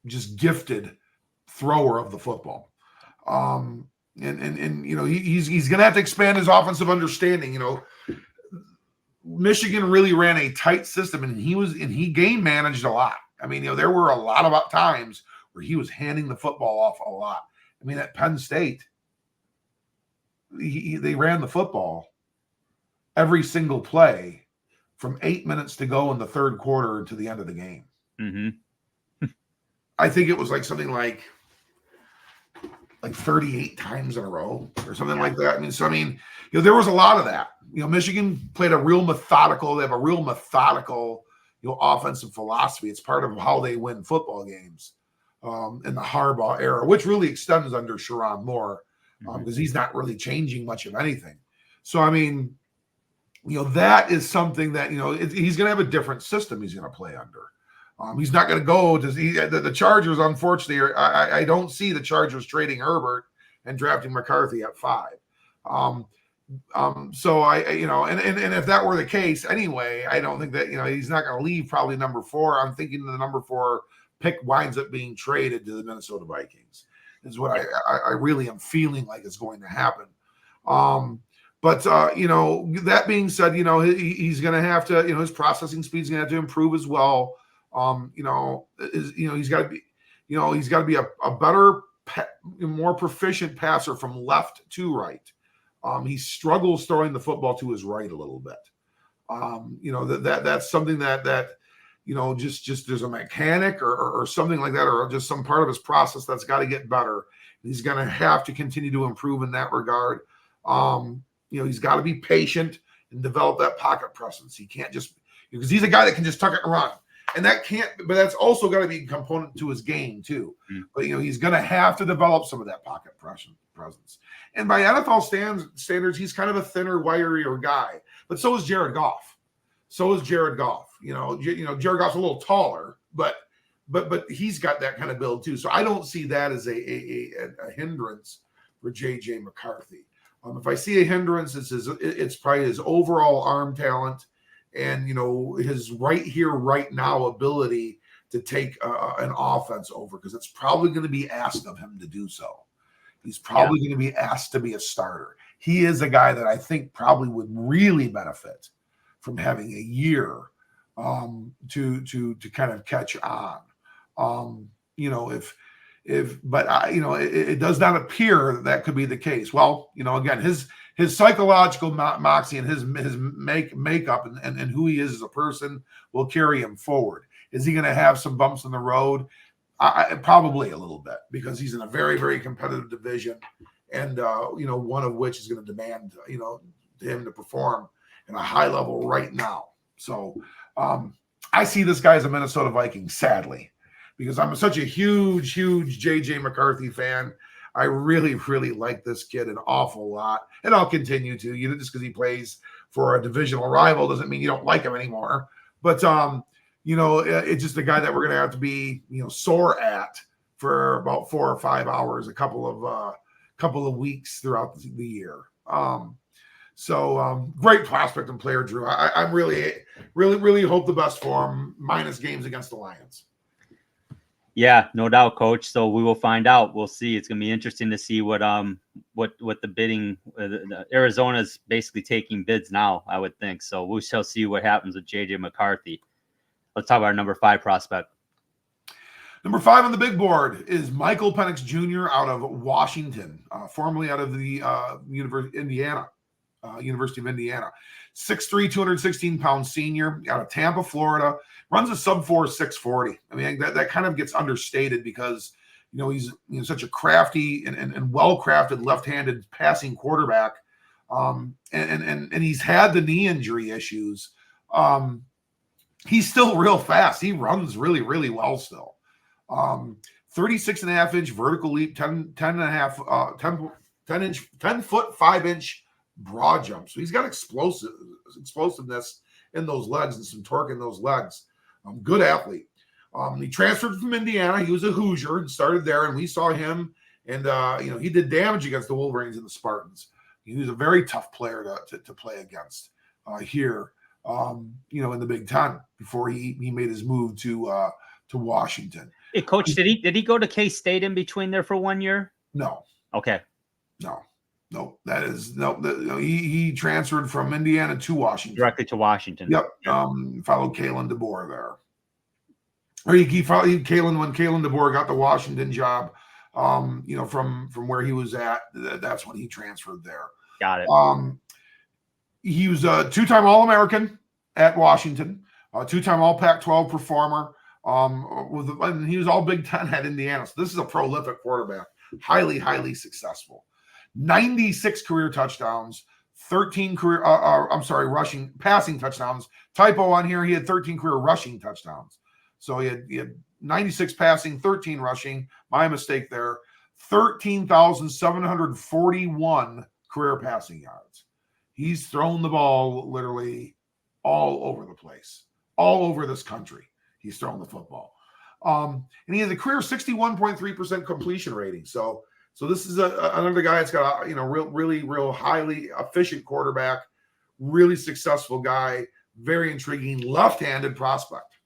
just gifted thrower of the football. He's going to have to expand his offensive understanding. Michigan really ran a tight system, and he game managed a lot. I mean, there were a lot of times where he was handing the football off a lot. I mean, at Penn State, they ran the football every single play from 8 minutes to go in the third quarter to the end of the game. Mm-hmm. I think it was something like 38 times in a row or something like that. There was a lot of that. Michigan played a real methodical. They have a real methodical, offensive philosophy. It's part of how they win football games in the Harbaugh era, which really extends under Sherrone Moore because he's not really changing much of anything. So, that is something that, he's going to have a different system he's going to play under. He's not going to go to the Chargers. Unfortunately, I don't see the Chargers trading Herbert and drafting McCarthy at 5. So and if that were the case anyway, I don't think that, he's not going to leave probably number 4. I'm thinking the number 4 pick winds up being traded to the Minnesota Vikings is what I really am feeling like is going to happen. But that being said, he's going to have to, his processing speed's going to have to improve as well. He's got to be, a better more proficient passer from left to right. He struggles throwing the football to his right a little bit. That's something that just there's a mechanic or something like that, or just some part of his process that's got to get better. He's going to have to continue to improve in that regard. He's got to be patient and develop that pocket presence. He can't just, because he's a guy that can just tuck it and run. And but that's also got to be a component to his game too. But he's going to have to develop some of that pocket presence. And by NFL standards, he's kind of a thinner, wirier guy. But so is Jared Goff. Jared Goff's a little taller, but he's got that kind of build too. So I don't see that as a hindrance for JJ McCarthy. If I see a hindrance, it's probably his overall arm talent and his right here, right now ability to take an offense over, because it's probably going to be asked of him to do so. He's probably going to be asked to be a starter. He is a guy that I think probably would really benefit from having a year to kind of catch on. It does not appear that could be the case. Well, again, his psychological moxie and his makeup and who he is as a person will carry him forward. Is he going to have some bumps in the road? Probably a little bit, because he's in a very, very competitive division, and one of which is going to demand him to perform at a high level right now. So I see this guy as a Minnesota Viking, sadly, because I'm such a huge JJ McCarthy fan. I really, really like this kid an awful lot, and I'll continue to. Just because he plays for a divisional rival doesn't mean you don't like him anymore. But it's just a guy that we're going to have to be sore at for about 4 or 5 hours, a couple of weeks throughout the year. Great prospect and player, Drew. I'm really, really, really hope the best for him, minus games against the Lions. Yeah, no doubt, Coach. So we will find out. We'll see. It's going to be interesting to see what the bidding. Arizona's basically taking bids now, I would think. So we shall see what happens with JJ McCarthy. Let's talk about our number 5 prospect. Number 5 on the big board is Michael Penix Jr. out of Washington, formerly out of the University of Indiana. 6'3", 216-pound senior out of Tampa, Florida. Runs a sub-4 640. I mean, that kind of gets understated because he's such a crafty and well-crafted left-handed passing quarterback, and he's had the knee injury issues. He's still real fast. He runs really, really well still. 36.5-inch vertical leap, 10 foot 5-inch broad jump. So he's got explosiveness in those legs and some torque in those legs. Good athlete. He transferred from Indiana. He was a Hoosier and started there, and we saw him, and he did damage against the Wolverines and the Spartans. He was a very tough player to play against here, in the Big Ten before he made his move to Washington. Hey, Coach, did he go to K-State in between there for 1 year? No. Okay. No. He transferred from Indiana to Washington. Directly to Washington. Yep. Followed Kalen DeBoer there. Or he followed Kalen when Kalen DeBoer got the Washington job. From where he was at, that's when he transferred there. Got it. He was a 2-time All-American at Washington, a 2-time All-Pac-12 performer. And he was all Big Ten at Indiana. So this is a prolific quarterback, highly, highly successful. 96 career touchdowns, 13 passing touchdowns. Typo on here, he had 13 career rushing touchdowns. So he had 96 passing, 13 rushing. My mistake there. 13,741 career passing yards. He's thrown the ball literally all over the place, all over this country. He's thrown the football. And he has a career 61.3% completion rating. So this is another guy that's got a real highly efficient quarterback, really successful guy, very intriguing left-handed prospect.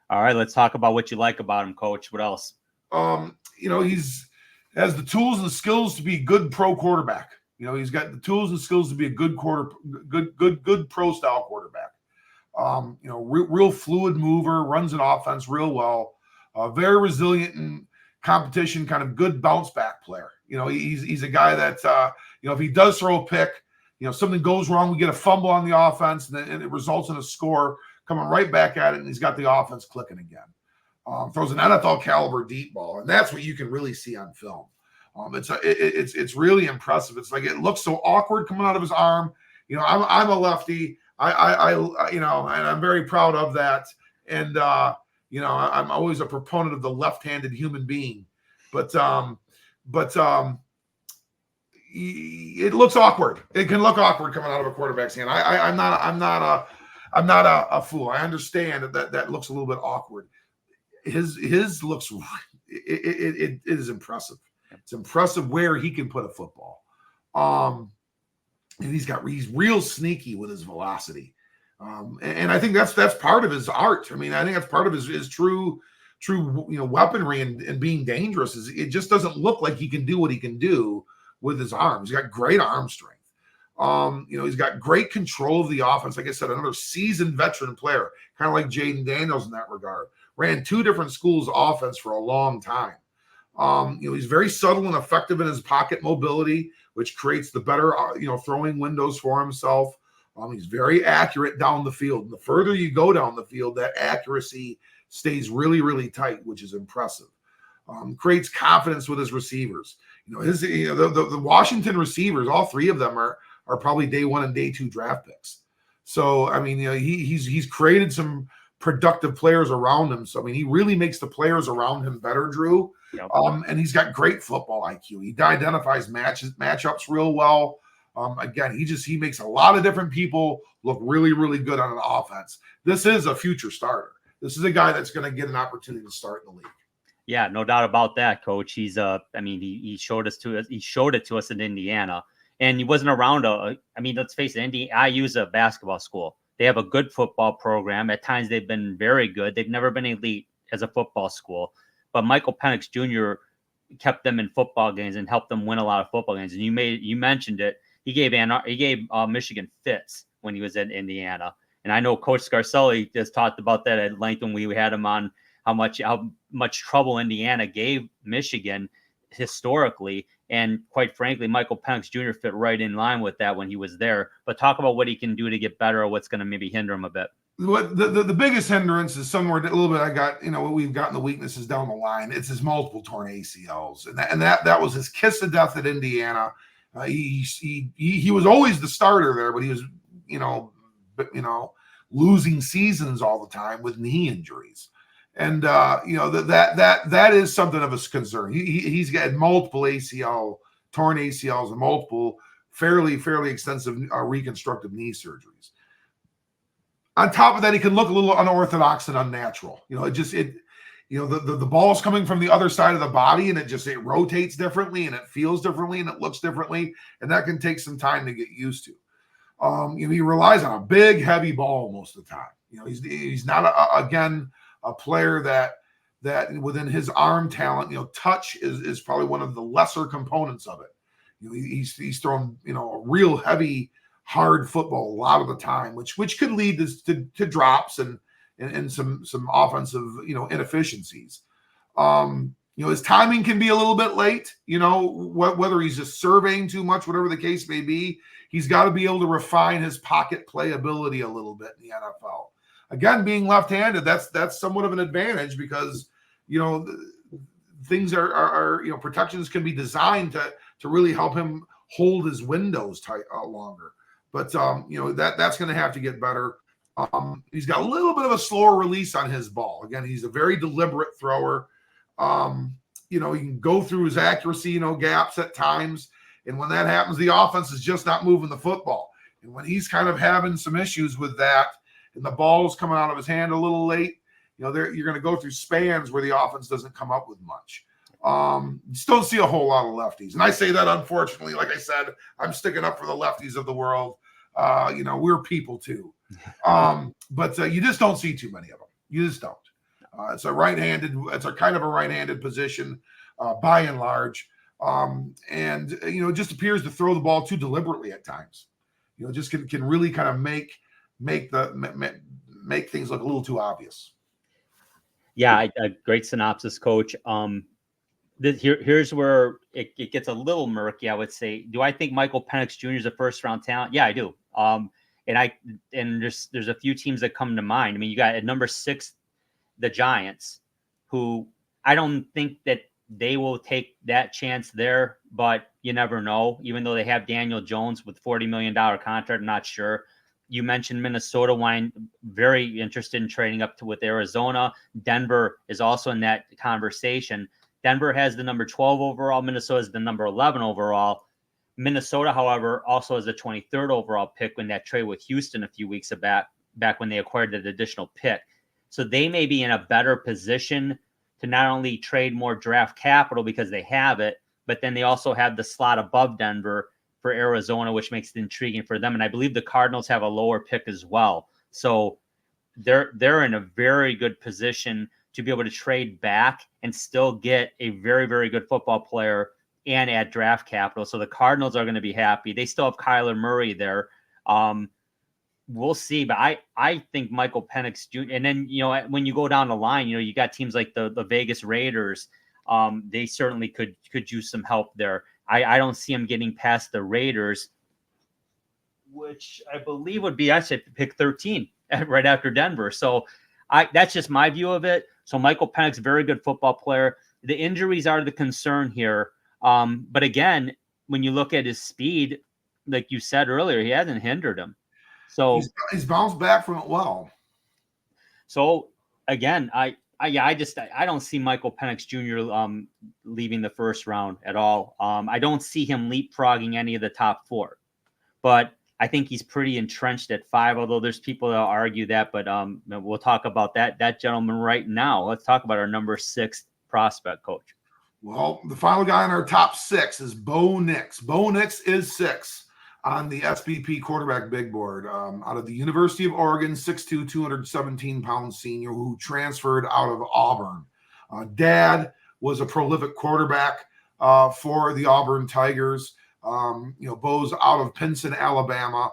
All right, let's talk about what you like about him, Coach. What else? He's has the tools and the skills to be a good pro quarterback. He's got the tools and skills to be a good pro style quarterback. Real fluid mover, runs an offense real well, very resilient and competition, kind of good bounce back player. He's a guy that, if he does throw a pick, something goes wrong, we get a fumble on the offense, and it results in a score coming right back at it, and he's got the offense clicking again. Throws an NFL caliber deep ball, and that's what you can really see on film. It's really impressive. It's like it looks so awkward coming out of his arm. I'm a lefty. I and I'm very proud of that. And I'm always a proponent of the left-handed human being, but it looks awkward. It can look awkward coming out of a quarterback's hand. I'm not a fool. I understand that looks a little bit awkward. His looks, it is impressive. It's impressive where he can put a football. And he's real sneaky with his velocity. And I think that's part of his art. I mean, I think that's part of his true weaponry and being dangerous. Is it just doesn't look like he can do what he can do with his arms. He's got great arm strength. He's got great control of the offense. Like I said, another seasoned veteran player, kind of like Jaden Daniels in that regard. Ran 2 different schools of offense for a long time. He's very subtle and effective in his pocket mobility, which creates the better, throwing windows for himself. He's very accurate down the field. And the further you go down the field, that accuracy stays really, really tight, which is impressive. Creates confidence with his receivers. The Washington receivers, all 3 of them are probably day 1 and day 2 draft picks. So, I mean, he's created some productive players around him. So, I mean, he really makes the players around him better, Drew. Yep. And he's got great football IQ. He identifies matchups real well. Again, he makes a lot of different people look really, really good on an offense. This is a future starter. This is a guy that's going to get an opportunity to start in the league. Yeah, no doubt about that, Coach. He's he showed it to us in Indiana, and he wasn't around. Let's face it, IU is a basketball school. They have a good football program. At times, they've been very good. They've never been elite as a football school. But Michael Penix Jr. kept them in football games and helped them win a lot of football games. And you mentioned it. He gave Michigan fits when he was at Indiana. And I know Coach Scarcelli just talked about that at length when we had him on, how much trouble Indiana gave Michigan historically. And quite frankly, Michael Penix Jr. fit right in line with that when he was there. But talk about what he can do to get better, or what's going to maybe hinder him a bit. What the biggest hindrance is somewhere a little bit. I got, what we've gotten the weaknesses down the line. It's his multiple torn ACLs, and that was his kiss of death at Indiana. He was always the starter there, but he was, losing seasons all the time with knee injuries. And that is something of a concern. He's got multiple torn ACLs, and multiple fairly extensive reconstructive knee surgeries. On top of that, he can look a little unorthodox and unnatural. The ball's coming from the other side of the body, and it rotates differently, and it feels differently, and it looks differently, and that can take some time to get used to. He relies on a big, heavy ball most of the time. He's not a player that within his arm talent, touch is probably one of the lesser components of it. He's thrown a real heavy, hard football a lot of the time, which could lead to drops and some offensive inefficiencies. His timing can be a little bit late. Whether he's just surveying too much, whatever the case may be, he's got to be able to refine his pocket playability a little bit in the NFL. Again, being left-handed, that's somewhat of an advantage because things are protections can be designed to really help him hold his windows tight longer. But that's going to have to get better. He's got a little bit of a slower release on his ball. Again, he's a very deliberate thrower. He can go through his accuracy, gaps at times. And when that happens, the offense is just not moving the football. And when he's kind of having some issues with that, and the ball's coming out of his hand a little late, you're going to go through spans where the offense doesn't come up with much. Just don't see a whole lot of lefties. And I say that, unfortunately, like I said, I'm sticking up for the lefties of the world. We're people too. But you just don't see too many of them. You just don't. It's a kind of a right-handed position by and large. And it just appears to throw the ball too deliberately at times. Just can really kind of make things look a little too obvious. Yeah, a great synopsis, Coach. Here's where it gets a little murky. I would say, do I think Michael Penix Jr. is a first round talent? Yeah, I do. And there's a few teams that come to mind. I mean, you got at number 6, the Giants, who I don't think that they will take that chance there, but you never know. Even though they have Daniel Jones with $40 million contract, I'm not sure. You mentioned Minnesota wine, very interested in trading up to with Arizona. Denver is also in that conversation. Denver has the number 12 overall. Minnesota is the number 11 overall. Minnesota, however, also has the 23rd overall pick in that trade with Houston a few weeks back when they acquired that additional pick. So they may be in a better position to not only trade more draft capital because they have it, but then they also have the slot above Denver for Arizona, which makes it intriguing for them. And I believe the Cardinals have a lower pick as well. So they're in a very good position to be able to trade back and still get a very, very good football player and add draft capital. So the Cardinals are going to be happy. They still have Kyler Murray there. We'll see, but I think Michael Penix Jr. And then, when you go down the line, you got teams like the Vegas Raiders. They certainly could use some help there. I don't see him getting past the Raiders, which I believe would be actually pick 13 right after Denver. So that's just my view of it. So Michael Penix, very good football player. The injuries are the concern here. But again, when you look at his speed, like you said earlier, he hasn't hindered him. So he's bounced back from it well. So again, I don't see Michael Penix Jr. Leaving the first round at all. I don't see him leapfrogging any of the top 4, but I think he's pretty entrenched at 5. Although there's people that argue that, but we'll talk about that gentleman right now. Let's talk about our number 6 prospect, Coach. Well, the final guy in our top 6 is Bo Nix. Bo Nix is 6 on the SBP quarterback big board, out of the University of Oregon, 6'2", 217-pound senior who transferred out of Auburn. Dad was a prolific quarterback for the Auburn Tigers. Bo's out of Pinson, Alabama.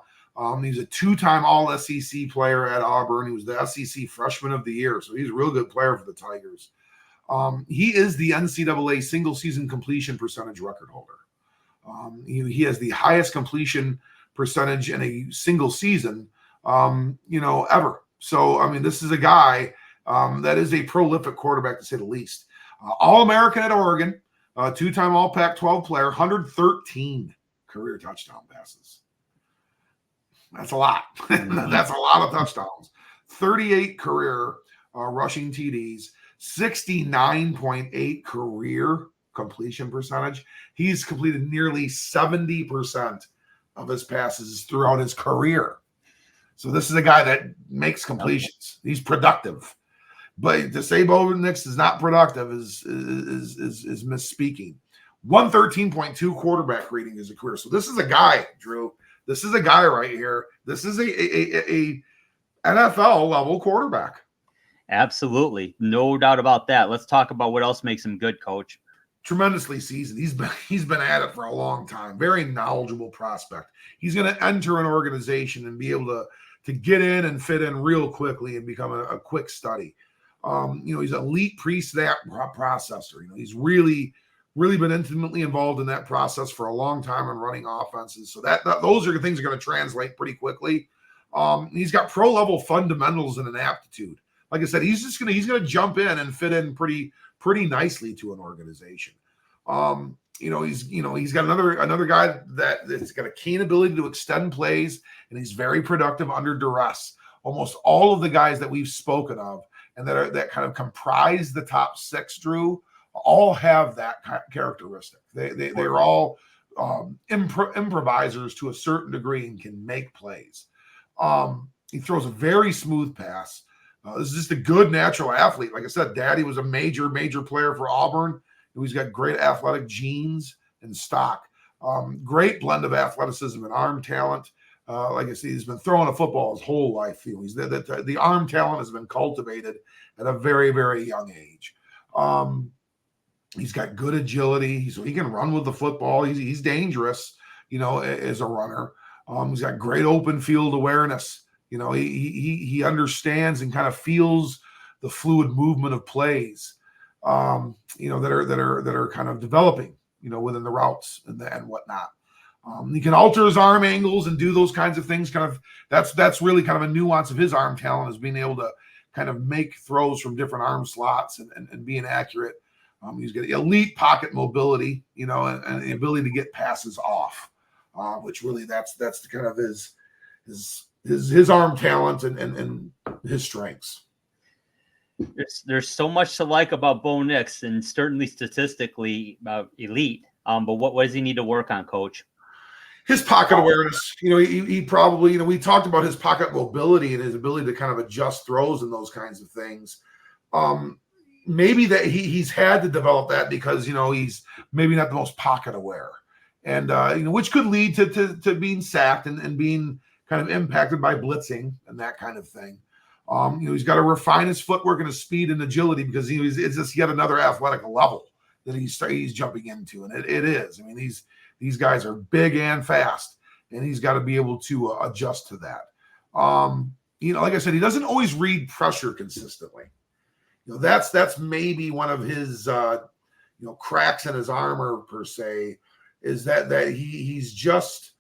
He's a 2-time All-SEC player at Auburn. He was the SEC Freshman of the Year, so he's a real good player for the Tigers. He is the NCAA single-season completion percentage record holder. He has the highest completion percentage in a single season, ever. So, this is a guy that is a prolific quarterback, to say the least. All-American at Oregon, 2-time All-Pac-12 player, 113 career touchdown passes. That's a lot. That's a lot of touchdowns. 38 career rushing TDs, 69.8 career completion percentage. He's completed nearly 70% of his passes throughout his career. So this is a guy that makes completions. He's productive. But to say Bo Nix is not productive is misspeaking. 113.2 quarterback rating is a career. So this is a guy, Drew. This is a guy right here. This is a NFL level quarterback. Absolutely. No doubt about that. Let's talk about what else makes him good, Coach. Tremendously seasoned. He's been at it for a long time. Very knowledgeable prospect. He's going to enter an organization and be able to get in and fit in real quickly and become a quick study. He's an elite pre-snap processor. He's really been intimately involved in that process for a long time and running offenses. So that those are the things that are going to translate pretty quickly. He's got pro level fundamentals and an aptitude. Like I said, he's going to jump in and fit in pretty nicely to an organization. He's got another guy that's got a keen ability to extend plays, and he's very productive under duress. Almost all of the guys that we've spoken of and that kind of comprise the top 6, Drew, all have that characteristic. They're all improvisers to a certain degree and can make plays. He throws a very smooth pass. This is just a good natural athlete. Like I said, Daddy was a major player for Auburn. He's got great athletic genes and stock. Great blend of athleticism and arm talent. Like I said, he's been throwing a football his whole life. The arm talent has been cultivated at a very, very young age. He's got good agility, so he can run with the football. He's dangerous, as a runner. He's got great open field awareness. He understands and kind of feels the fluid movement of plays. that are kind of developing, within the routes and whatnot. He can alter his arm angles and do those kinds of things. That's really kind of a nuance of his arm talent, is being able to kind of make throws from different arm slots and being accurate. He's got elite pocket mobility, and the ability to get passes off, which really that's kind of his arm talent and his strengths. There's so much to like about Bo Nix, and certainly statistically elite. But what does he need to work on, Coach? His pocket awareness. He probably, we talked about his pocket mobility and his ability to kind of adjust throws and those kinds of things. Maybe that he's had to develop that because, he's maybe not the most pocket aware, and, which could lead to being sacked and being kind of impacted by blitzing and that kind of thing. He's got to refine his footwork and his speed and agility, because it's just yet another athletic level that he's jumping into. And it is. I mean, these guys are big and fast, and he's got to be able to adjust to that. Like I said, he doesn't always read pressure consistently. That's maybe one of his cracks in his armor per se, is that he's just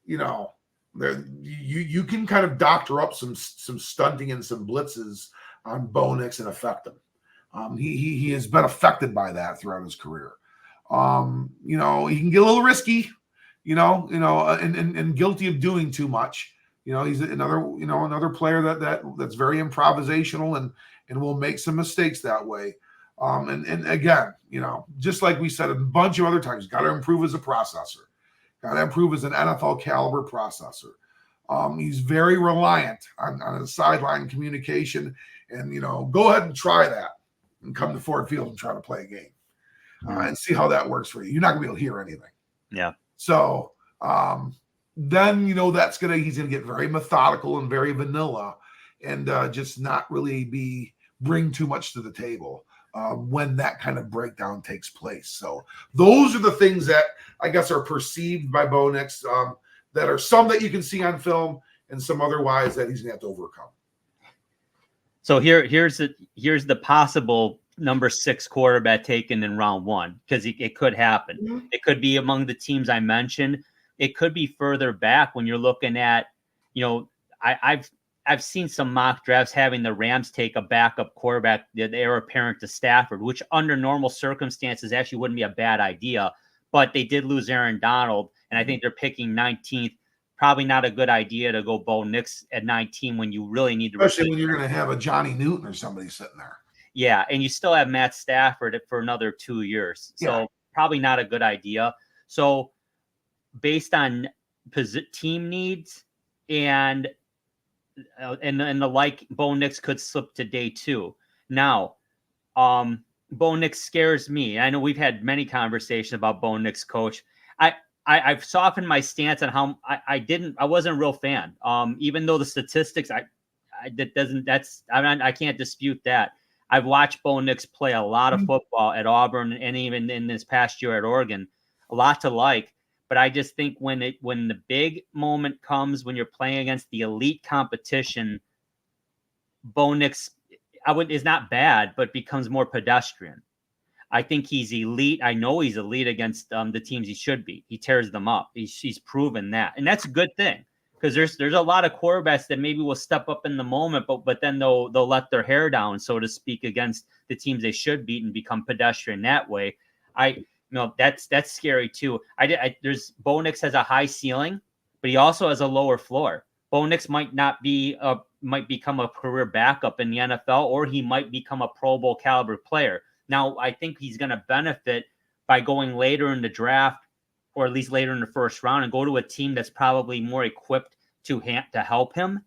there. You can kind of doctor up some stunting and some blitzes on Bo Nix and affect him. He has been affected by that throughout his career. He can get a little risky, and guilty of doing too much. He's another player that's very improvisational and will make some mistakes that way. And again, just like we said a bunch of other times, got to improve as a processor, got to improve as an NFL caliber processor. He's very reliant on his sideline communication, and go ahead and try that and come to Ford Field and try to play a game and see how that works for you. You're not gonna be able to hear anything. Yeah. So then he's gonna get very methodical and very vanilla, and just not really bring too much to the table when that kind of breakdown takes place. So those are the things that I guess are perceived by Bo Nix, that are some that you can see on film and some otherwise that he's gonna have to overcome. So here's the possible number 6 quarterback taken in round 1, because it could happen. Mm-hmm. It could be among the teams I mentioned. It could be further back when you're looking at, I've seen some mock drafts having the Rams take a backup quarterback, the heir apparent to Stafford, which under normal circumstances actually wouldn't be a bad idea. But they did lose Aaron Donald, and I think they're picking 19th. Probably not a good idea to go Bo Nix at 19 when you really need to. Especially when you're going to have a Johnny Newton or somebody sitting there. Yeah, and you still have Matt Stafford for another 2 years. So probably not a good idea. So based on team needs and the like, Bo Nix could slip to day 2. Now, Bo Nix scares me. I know we've had many conversations about Bo Nix, Coach. I've softened my stance on how I wasn't a real fan. Even though the statistics, I can't dispute that. I've watched Bo Nix play a lot of football at Auburn and even in this past year at Oregon, a lot to like. But I just think when the big moment comes, when you're playing against the elite competition, Bo Nix is not bad, but becomes more pedestrian. I think he's elite. I know he's elite against the teams he should be. He tears them up. He's proven that, and that's a good thing, because there's a lot of quarterbacks that maybe will step up in the moment, but then they'll let their hair down, so to speak, against the teams they should beat and become pedestrian that way. That's scary too. Bo Nix has a high ceiling, but he also has a lower floor. Bo Nix might become a career backup in the NFL, or he might become a Pro Bowl caliber player. Now, I think he's going to benefit by going later in the draft, or at least later in the first round, and go to a team that's probably more equipped to help him,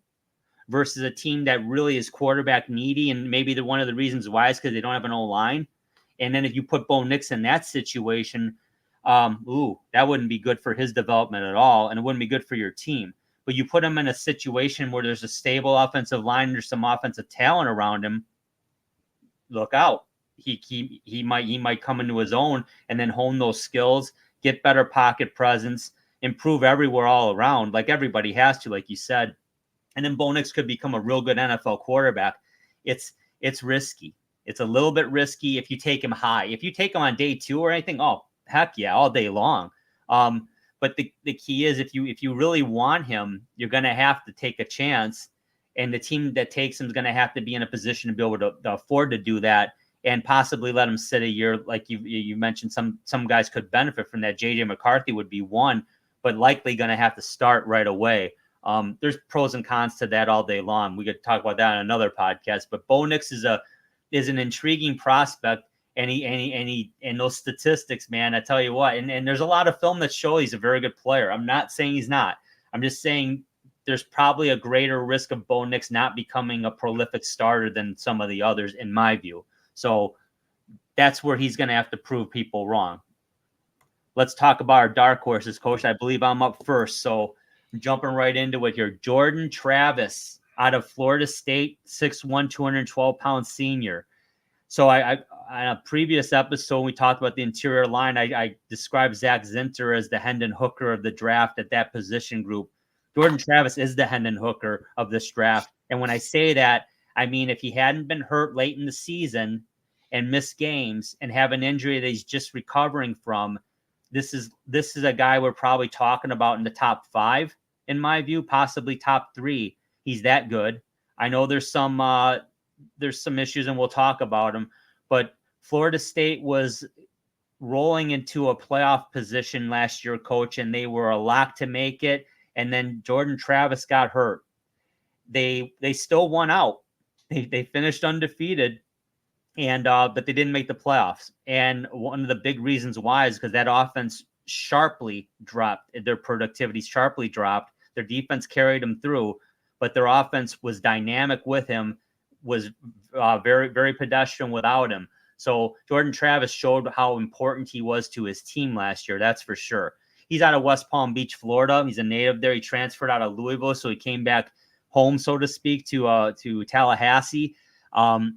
versus a team that really is quarterback needy. And maybe one of the reasons why is because they don't have an O-line. And then if you put Bo Nix in that situation, that wouldn't be good for his development at all, and it wouldn't be good for your team. But you put him in a situation where there's a stable offensive line, there's some offensive talent around him, look out. He might come into his own and then hone those skills, get better pocket presence, improve everywhere all around, like everybody has to, like you said. And then Bo Nix could become a real good NFL quarterback. It's risky. It's a little bit risky if you take him high. If you take him on day 2 or anything, oh, heck yeah, all day long. But the key is if you really want him, you're going to have to take a chance. And the team that takes him is going to have to be in a position to be able to afford to do that and possibly let him sit a year. Like you mentioned, some guys could benefit from that. JJ McCarthy would be one, but likely going to have to start right away. There's pros and cons to that all day long. We could talk about that on another podcast. But Bo Nix is an intriguing prospect, and those statistics, man, I tell you what. And there's a lot of film that show he's a very good player. I'm not saying he's not. I'm just saying there's probably a greater risk of Bo Nix not becoming a prolific starter than some of the others, in my view. So that's where he's going to have to prove people wrong. Let's talk about our dark horses, Coach. I believe I'm up first. So jumping right into it here. Jordan Travis out of Florida State, 6'1", 212-pound senior. So I on a previous episode, we talked about the interior line. I described Zach Zinter as the Hendon Hooker of the draft at that position group. Jordan Travis is the Hendon Hooker of this draft. And when I say that, I mean, if he hadn't been hurt late in the season and missed games and have an injury that he's just recovering from, this is a guy we're probably talking about in the top 5, in my view, possibly top 3. He's that good. I know there's some issues, and we'll talk about them, but Florida State was rolling into a playoff position last year, Coach, and they were a lock to make it. And then Jordan Travis got hurt. They still won out. They finished undefeated, and but they didn't make the playoffs. And one of the big reasons why is because that offense sharply dropped. Their productivity sharply dropped. Their defense carried them through, but their offense was dynamic with him, was very, very pedestrian without him. So Jordan Travis showed how important he was to his team last year. That's for sure. He's out of West Palm Beach, Florida. He's a native there. He transferred out of Louisville, so he came back home, so to speak, to Tallahassee.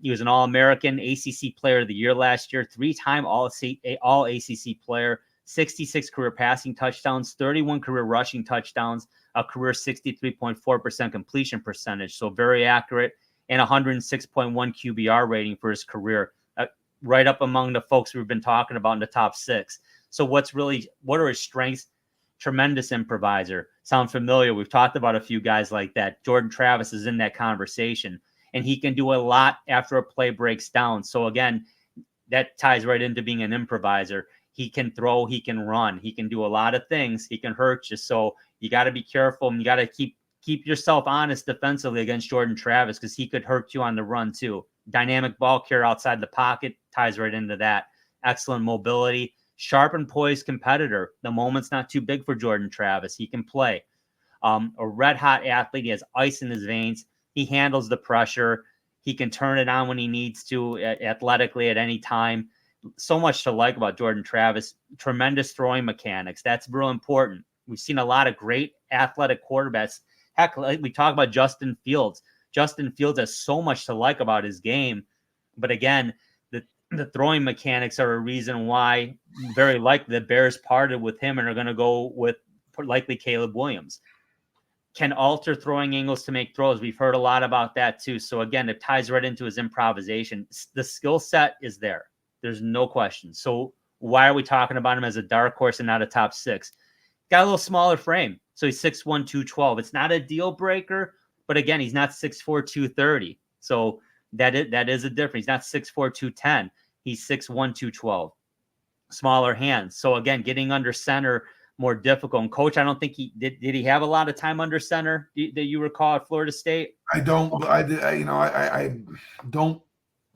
He was an All-American, ACC Player of the Year last year, 3-time All-ACC player, 66 career passing touchdowns, 31 career rushing touchdowns, a career 63.4% completion percentage, so very accurate, and 106.1 QBR rating for his career, right up among the folks we've been talking about in the top 6. So what are his strengths? Tremendous improviser. Sound familiar? We've talked about a few guys like that. Jordan Travis is in that conversation, and he can do a lot after a play breaks down. So again, that ties right into being an improviser. He can throw, he can run, he can do a lot of things. He can hurt you. So you got to be careful, and you got to keep yourself honest defensively against Jordan Travis, because he could hurt you on the run too. Dynamic ball carrier outside the pocket ties right into that. Excellent mobility. Sharp and poised competitor. The moment's not too big for Jordan Travis. He can play. A red-hot athlete. He has ice in his veins. He handles the pressure. He can turn it on when he needs to, athletically at any time. So much to like about Jordan Travis. Tremendous throwing mechanics. That's real important. We've seen a lot of great athletic quarterbacks. Heck, like we talk about Justin Fields. Justin Fields has so much to like about his game. But again, the throwing mechanics are a reason why very likely the Bears parted with him and are going to go with likely Caleb Williams. Can alter throwing angles to make throws. We've heard a lot about that too. So again, it ties right into his improvisation. The skill set is there. There's no question. So why are we talking about him as a dark horse and not a top 6? Got a little smaller frame. So he's 6'1", 212. It's not a deal breaker, but again, he's not 6'4", 230. So that is a difference. He's not 6'4", 210. He's 6'1", 212. Smaller hands. So again, getting under center, more difficult. And Coach, I don't think he did he have a lot of time under center that you recall at Florida State? I don't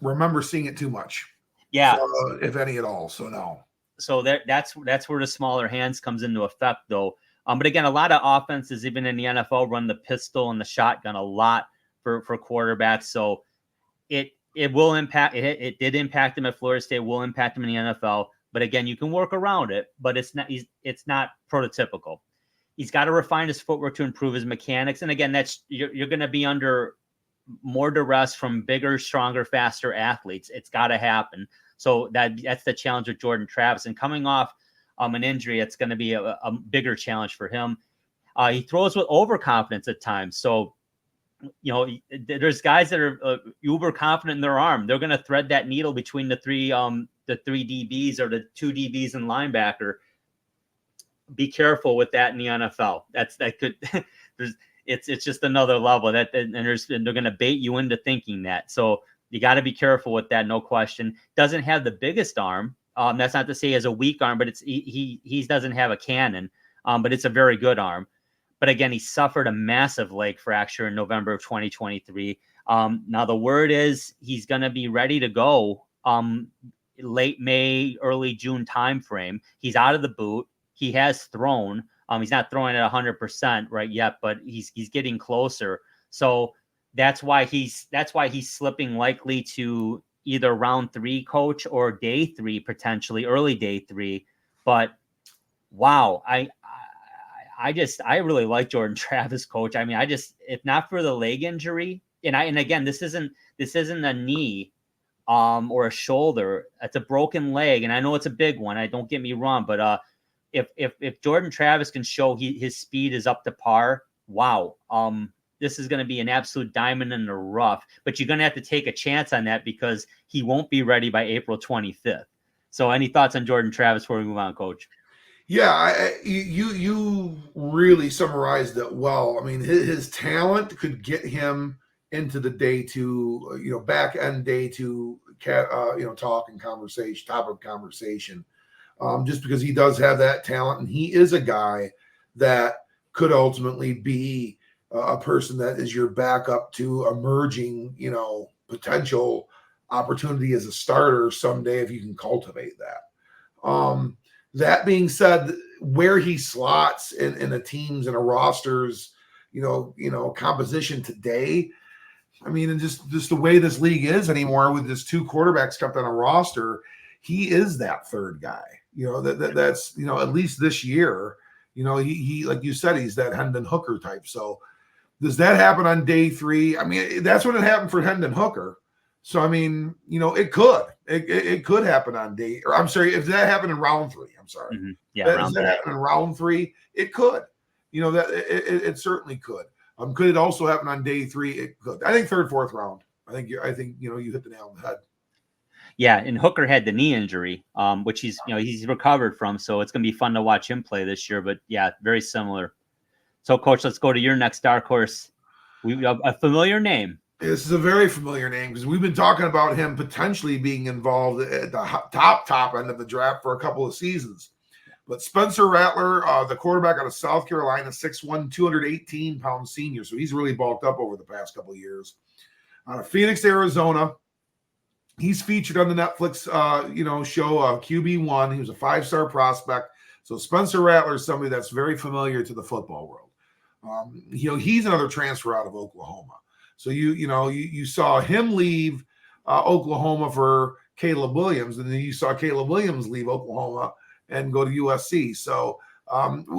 remember seeing it too much. Yeah. So, if any at all. So no. So that's where the smaller hands comes into effect, though. But again, a lot of offenses, even in the NFL, run the pistol and the shotgun a lot for quarterbacks. So it will impact. It did impact him at Florida State. Will impact him in the NFL. But again, you can work around it. But it's not prototypical. He's got to refine his footwork to improve his mechanics. And again, you're going to be under more duress from bigger, stronger, faster athletes. It's got to happen. So that's the challenge with Jordan Travis. And coming off an injury, it's going to be a bigger challenge for him. He throws with overconfidence at times. So there's guys that are uber confident in their arm. They're going to thread that needle between the three DBs or the two DBs and linebacker. Be careful with that in the NFL. That could it's just another level and they're going to bait you into thinking that. So you got to be careful with that. No question. Doesn't have the biggest arm. That's not to say he has a weak arm, but he doesn't have a cannon. But it's a very good arm. But again, he suffered a massive leg fracture in November of 2023. Now the word is he's going to be ready to go late May, early June timeframe. He's out of the boot. He has thrown. He's not throwing at 100% right yet, but he's getting closer. So that's why he's slipping likely to either round 3, coach, or day 3, potentially early day 3. But wow, I really like Jordan Travis, coach. I mean, if not for the leg injury, and again, this isn't a knee or a shoulder. It's a broken leg, and I know it's a big one. Don't get me wrong, but if Jordan Travis can show his speed is up to par, wow. This is going to be an absolute diamond in the rough, but you're going to have to take a chance on that because he won't be ready by April 25th. So any thoughts on Jordan Travis before we move on, coach? Yeah, you really summarized it well. I mean, his talent could get him into the day 2, back end day 2, talk and conversation, topic of conversation, just because he does have that talent, and he is a guy that could ultimately be a person that is your backup to emerging, potential opportunity as a starter someday if you can cultivate that. That being said, where he slots in a team's and a roster's, composition today, I mean, and just the way this league is anymore with just 2 quarterbacks kept on a roster, he is that third guy. That's at least this year, he like you said, he's that Hendon Hooker type. So does that happen on day 3? I mean, that's when it happened for Hendon Hooker. So, I mean, it could happen on day, or I'm sorry, if that happened in round 3, I'm sorry. Mm-hmm. Yeah. Does that happen in round 3? It could, that it certainly could. Could it also happen on day 3? It could. I think 3rd, 4th round. I think you hit the nail on the head. Yeah. And Hooker had the knee injury, which he's recovered from. So it's going to be fun to watch him play this year, but yeah, very similar. So coach, let's go to your next dark horse. We have a familiar name. This is a very familiar name because we've been talking about him potentially being involved at the top end of the draft for a couple of seasons. But Spencer Rattler, the quarterback out of South Carolina, 6'1", 218-pound senior. So he's really bulked up over the past couple of years. Out of Phoenix, Arizona. He's featured on the Netflix, show QB1. He was a 5-star prospect. So Spencer Rattler is somebody that's very familiar to the football world. He's another transfer out of Oklahoma. So you saw him leave Oklahoma for Caleb Williams, and then you saw Caleb Williams leave Oklahoma and go to USC. So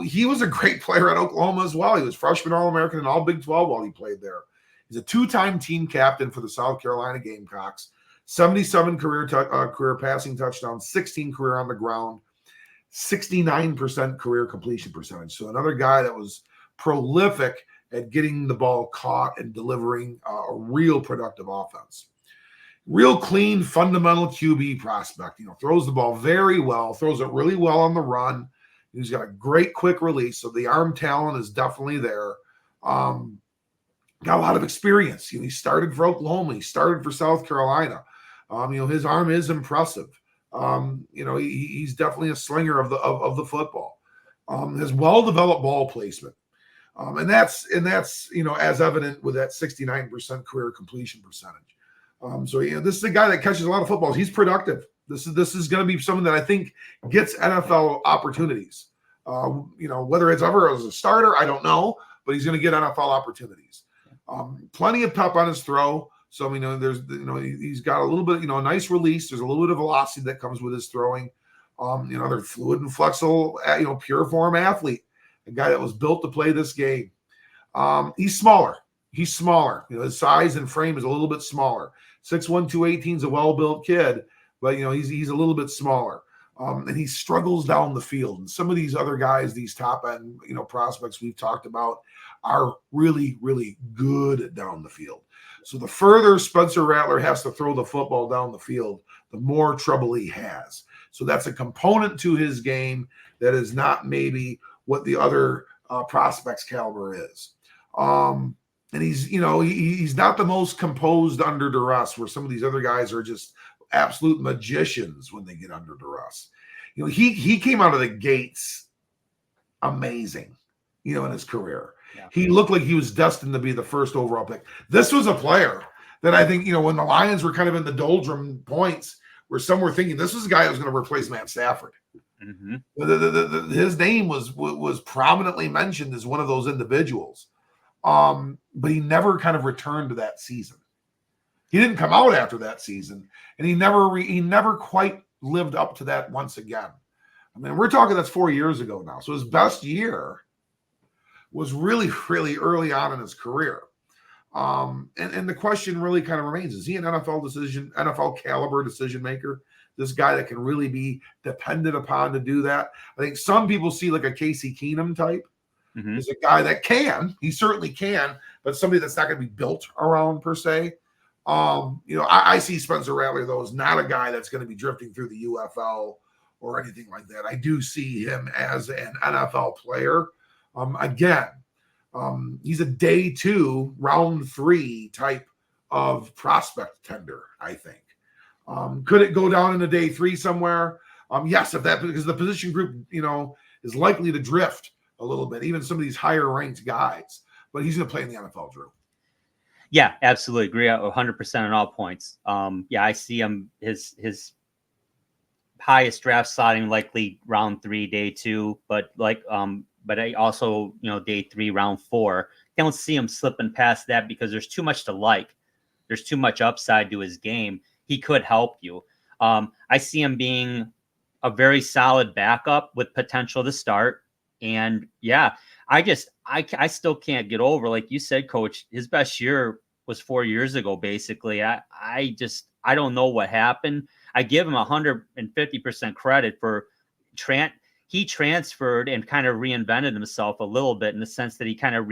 he was a great player at Oklahoma as well. He was freshman All-American and All Big 12 while he played there. He's a 2-time team captain for the South Carolina Gamecocks. 77 career passing touchdowns, 16 career on the ground, 69% career completion percentage. So another guy that was prolific at getting the ball caught and delivering a real productive offense. Real clean, fundamental QB prospect. Throws the ball very well, throws it really well on the run. He's got a great quick release, so the arm talent is definitely there. Got a lot of experience. He started for Oklahoma. He started for South Carolina. His arm is impressive. He's definitely a slinger of the football. Has well-developed ball placement. And that's as evident with that 69% career completion percentage. This is a guy that catches a lot of footballs. He's productive. This is going to be someone that I think gets NFL opportunities. Whether it's ever as a starter, I don't know, but he's going to get NFL opportunities. Plenty of pep on his throw. So he's got a little bit, a nice release. There's a little bit of velocity that comes with his throwing. They're fluid and flexible, pure form athlete. A guy that was built to play this game. He's smaller. His size and frame is a little bit smaller. 6'1", 218 is a well-built kid, but he's a little bit smaller. And he struggles down the field. And some of these other guys, these top end, prospects we've talked about, are really, really good down the field. So the further Spencer Rattler has to throw the football down the field, the more trouble he has. So that's a component to his game that is not maybe what the other prospects caliber is. And he's not the most composed under duress, where some of these other guys are just absolute magicians when they get under duress. He came out of the gates amazing, in his career. Yeah. He looked like he was destined to be the first overall pick. This was a player that I think, when the Lions were kind of in the doldrum points, where some were thinking this was a guy who was going to replace Matt Stafford. Mm-hmm. His name was prominently mentioned as one of those individuals. But he never kind of returned to that season. He didn't come out after that season, and he never quite lived up to that once again. I mean, we're talking that's 4 years ago now. So his best year was really, really early on in his career. And the question really kind of remains, is he an NFL caliber decision maker? This guy that can really be depended upon to do that? I think some people see like a Casey Keenum type. Mm-hmm. Is a guy that he certainly can, but somebody that's not going to be built around per se. I see Spencer Rattler, though, as not a guy that's going to be drifting through the UFL or anything like that. I do see him as an NFL player. He's a day 2, round 3 type of prospect tender, I think. Could it go down in a day 3 somewhere? Yes, because the position group, is likely to drift a little bit, even some of these higher ranked guys, but he's going to play in the NFL, Drew. Yeah, absolutely agree 100% on all points. I see him, his highest draft slotting likely round 3, day 2, but I also, day 3, round 4. Don't see him slipping past that because there's too much to like. There's too much upside to his game. He could help you. I see him being a very solid backup with potential to start. And I still can't get over, like you said, Coach, his best year was 4 years ago, basically. I don't know what happened. I give him 150% credit for he transferred and kind of reinvented himself a little bit in the sense that he kind of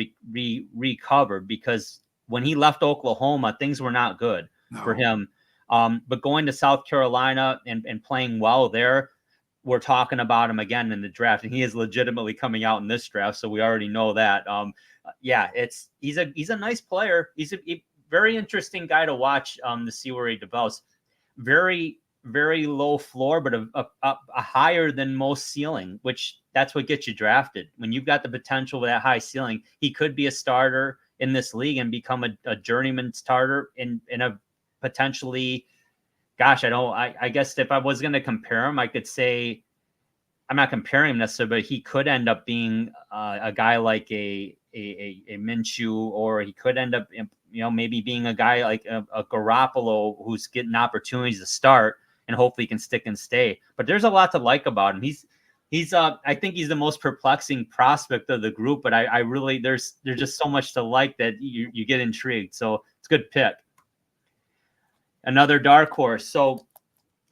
recovered, because when he left Oklahoma, things were not good for him. But going to South Carolina and playing well there, we're talking about him again in the draft, and he is legitimately coming out in this draft. So we already know that. He's a nice player. He's a very interesting guy to watch to see where he develops. Very, very low floor, but a higher than most ceiling, which that's what gets you drafted. When you've got the potential with that high ceiling, he could be a starter in this league and become a journeyman starter in a potentially. Gosh, I guess if I was going to compare him, I could say, I'm not comparing him necessarily, but he could end up being a guy like a Minshew, or he could end up, maybe being a guy like a Garoppolo who's getting opportunities to start and hopefully can stick and stay. But there's a lot to like about him. I think he's the most perplexing prospect of the group, but I really, there's just so much to like that you get intrigued. So it's a good pick. Another dark horse. So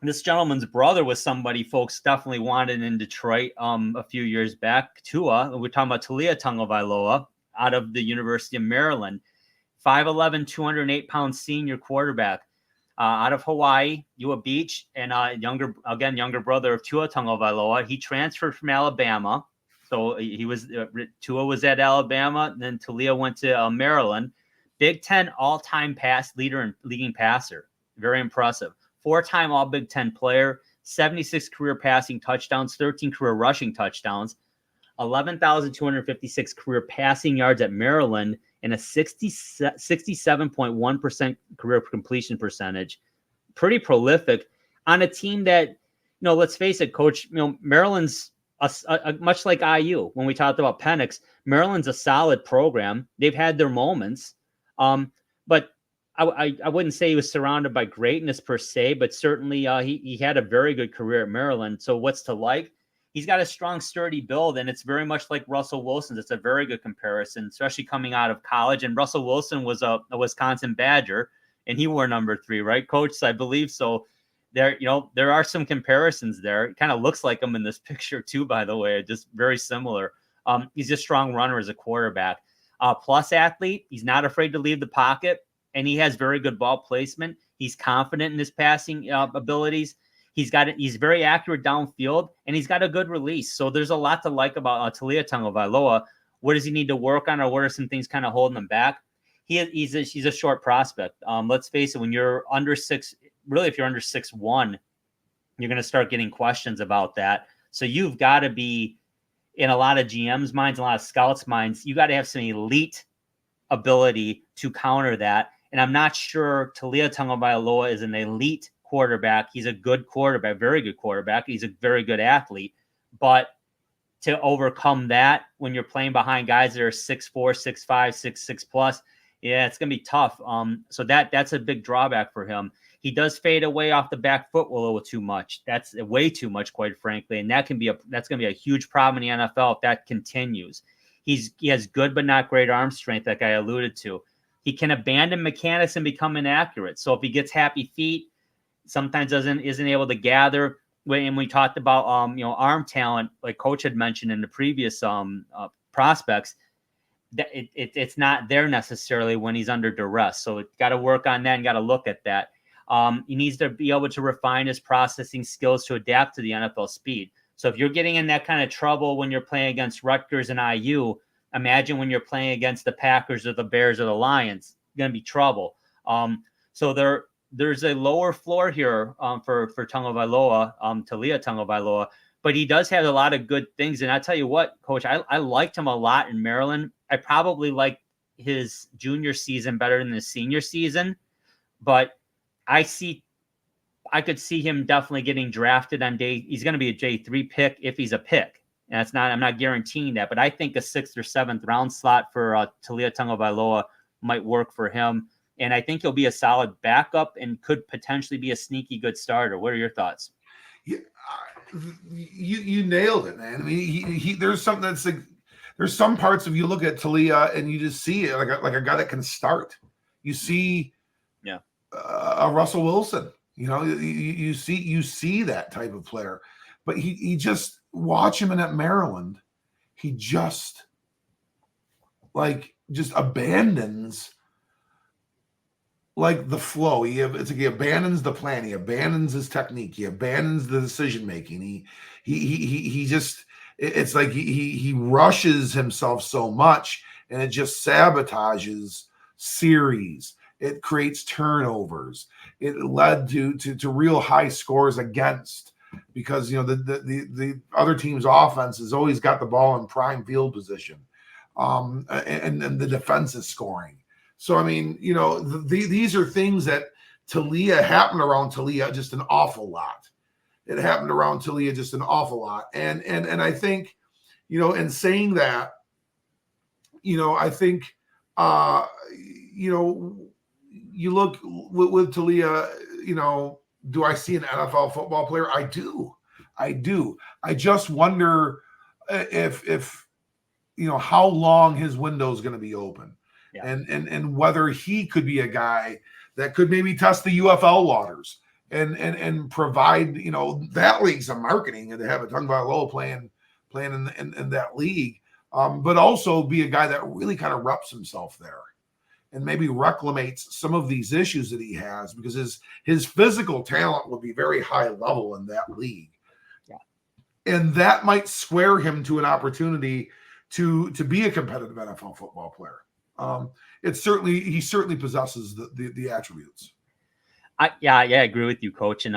this gentleman's brother was somebody folks definitely wanted in Detroit a few years back. Tua, we're talking about Talia Tagovailoa out of the University of Maryland. 5'11", 208-pound senior quarterback out of Hawaii, Ua Beach, and younger brother of Tua Tagovailoa. He transferred from Alabama. So Tua was at Alabama, and then Talia went to Maryland. Big Ten all-time leader and leading passer. Very impressive. 4-time All-Big Ten player, 76 career passing touchdowns, 13 career rushing touchdowns, 11,256 career passing yards at Maryland, and a 67.1% career completion percentage. Pretty prolific on a team that, let's face it, Coach, Maryland's much like IU. When we talked about Penix, Maryland's a solid program. They've had their moments, but I wouldn't say he was surrounded by greatness per se, but certainly he had a very good career at Maryland. So what's to like? He's got a strong, sturdy build, and it's very much like Russell Wilson's. It's a very good comparison, especially coming out of college. And Russell Wilson was a Wisconsin Badger, and he wore number 3, right, Coach? So I believe so. there are some comparisons there. It kind of looks like him in this picture too, by the way, just very similar. He's a strong runner as a quarterback. Plus athlete. He's not afraid to leave the pocket, and he has very good ball placement. He's confident in his passing abilities. He's very accurate downfield, and he's got a good release. So there's a lot to like about Taulia Tagovailoa. What does he need to work on, or what are some things kind of holding him back? He's a short prospect. Let's face it, when you're under six, really, if you're under 6'1", you're going to start getting questions about that. So you've got to be, in a lot of GMs' minds, a lot of scouts' minds, you got to have some elite ability to counter that. And I'm not sure Taulia Tagovailoa is an elite quarterback. He's a good quarterback, very good quarterback. He's a very good athlete. But to overcome that when you're playing behind guys that are 6'4", 6'5", 6'6 plus, yeah, it's going to be tough. So that's a big drawback for him. He does fade away off the back foot a little too much. That's way too much, quite frankly. And that's going to be a huge problem in the NFL if that continues. He has good but not great arm strength, like I alluded to. He can abandon mechanics and become inaccurate. So if he gets happy feet, sometimes isn't able to gather. And we talked about arm talent, like Coach had mentioned in the previous prospects, that it's not there necessarily when he's under duress. So got to work on that and got to look at that. He needs to be able to refine his processing skills to adapt to the NFL speed. So if you're getting in that kind of trouble when you're playing against Rutgers and IU, imagine when you're playing against the Packers or the Bears or the Lions, going to be trouble. So there's a lower floor here for Tagovailoa, Taulia Tagovailoa, but he does have a lot of good things. And I tell you what, Coach, I liked him a lot in Maryland. I probably liked his junior season better than his senior season, but I could see him definitely getting drafted on day. He's going to be a J3 pick if he's a pick. And I'm not guaranteeing that, but I think a 6th or 7th round slot for Taulia Tagovailoa might work for him. And I think he'll be a solid backup and could potentially be a sneaky good starter. What are your thoughts? Yeah, you nailed it, man. I mean, he there's something that's like, there's some parts of you look at Taulia and you just see it like a guy that can start. You see, a Russell Wilson. You see that type of player, but he just watch him in at Maryland. He just abandons like the flow. He abandons the plan. He abandons his technique. He abandons the decision making. He just, it's like he rushes himself so much, and it just sabotages series. It creates turnovers. It led to real high scores against, because the other team's offense has always got the ball in prime field position, and the defense is scoring. So I mean, these are things that happened around Taulia just an awful lot. It happened around Taulia just an awful lot, and I think, in saying that, I think, you look with Taulia, do I see an NFL football player? I do. I just wonder if how long his window is going to be open, and whether he could be a guy that could maybe test the UFL waters and provide, that league some marketing, and to have a Tagovailoa playing in that league, but also be a guy that really kind of reps himself there and maybe reclamates some of these issues that he has, because his physical talent would be very high level in that league. Yeah. And that might square him to an opportunity to be a competitive NFL football player. He certainly possesses the attributes. I agree with you, Coach. And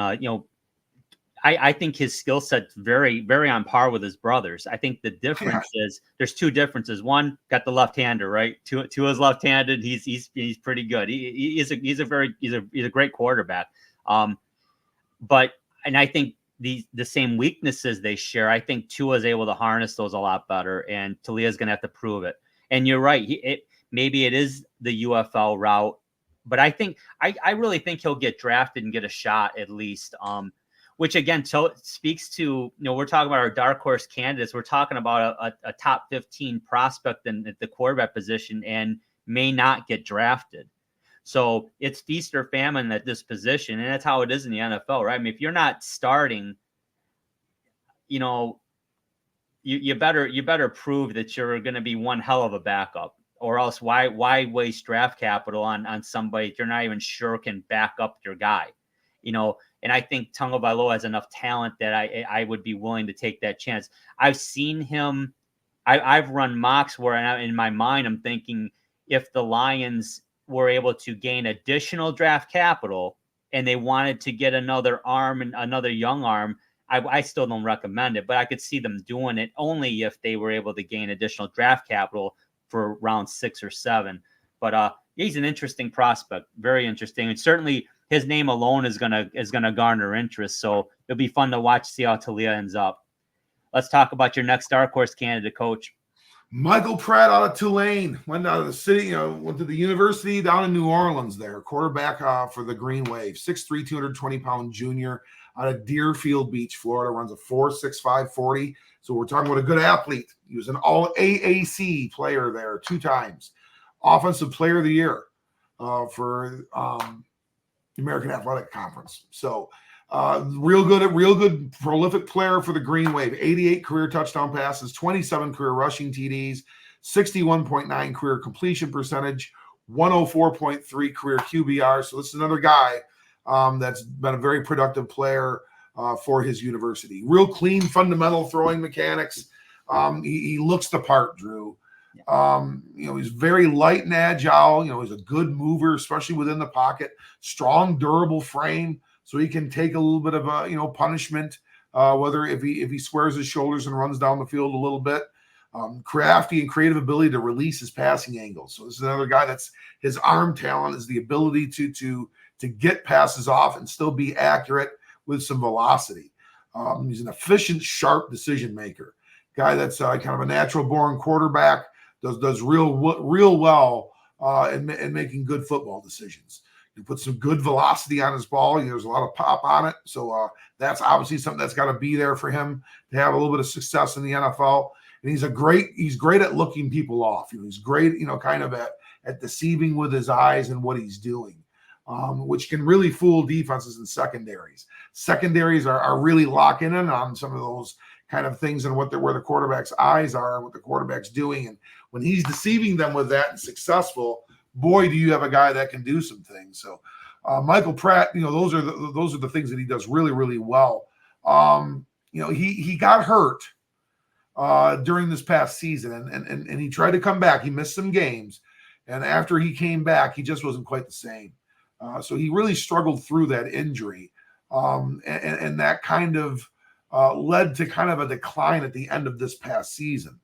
I think his skill set's very, very on par with his brothers. I think the difference is there's two differences. One, got the left-hander, right? Tua's left-handed. He's pretty good. He's a great quarterback. But I think the same weaknesses they share, I think Tua's able to harness those a lot better, and Taulia's going to have to prove it. And you're right. Maybe it is the UFL route, but I really think he'll get drafted and get a shot at least. Which again speaks to, we're talking about our dark horse candidates. We're talking about a top 15 prospect in the quarterback position and may not get drafted. So it's feast or famine at this position, and that's how it is in the NFL, right? I mean, if you're not starting, you know, you better prove that you're going to be one hell of a backup, or else why waste draft capital on somebody if you're not even sure can back up your guy, you know? And I think Tagovailoa has enough talent that I would be willing to take that chance. I've seen him. I've run mocks where in my mind I'm thinking if the Lions were able to gain additional draft capital and they wanted to get another arm and another young arm, I still don't recommend it, but I could see them doing it only if they were able to gain additional draft capital for round 6 or 7. But he's an interesting prospect, very interesting, and certainly his name alone is gonna garner interest. So it'll be fun to watch, see how Talia ends up. Let's talk about your next dark horse candidate, Coach. Michael Pratt out of Tulane went out of the city, went to the university down in New Orleans there. Quarterback for the Green Wave, 6'3", 220-pound junior out of Deerfield Beach, Florida, runs a 4.65 40. So we're talking about a good athlete. He was an all AAC player there 2 times. Offensive player of the year for the American Athletic Conference. So real good prolific player for the Green Wave. 88 career touchdown passes, 27 career rushing TDs, 61.9 career completion percentage, 104.3 career QBR. So this is another guy that's been a very productive player for his university. Real clean, fundamental throwing mechanics. He looks the part, Drew. He's very light and agile. He's a good mover, especially within the pocket. Strong, durable frame, so he can take a little bit of a punishment, whether if he squares his shoulders and runs down the field a little bit. Crafty and creative ability to release his passing angles. So this is another guy that's his arm talent is the ability to get passes off and still be accurate with some velocity. He's an efficient, sharp decision maker. Guy that's kind of a natural born quarterback. Does real well in making good football decisions. He puts some good velocity on his ball. There's a lot of pop on it. So that's obviously something that's got to be there for him to have a little bit of success in the NFL. And he's great at looking people off. He's great, kind of at deceiving with his eyes and what he's doing, which can really fool defenses and secondaries. Secondaries are really locking in on some of those kind of things and where the quarterback's eyes are and what the quarterback's doing. And when he's deceiving them with that and successful, boy, do you have a guy that can do some things. So Michael Pratt, those are the things that he does really, really well. He got hurt during this past season and he tried to come back. He missed some games. And after he came back, he just wasn't quite the same. So he really struggled through that injury. And that kind of led to kind of a decline at the end of this past season.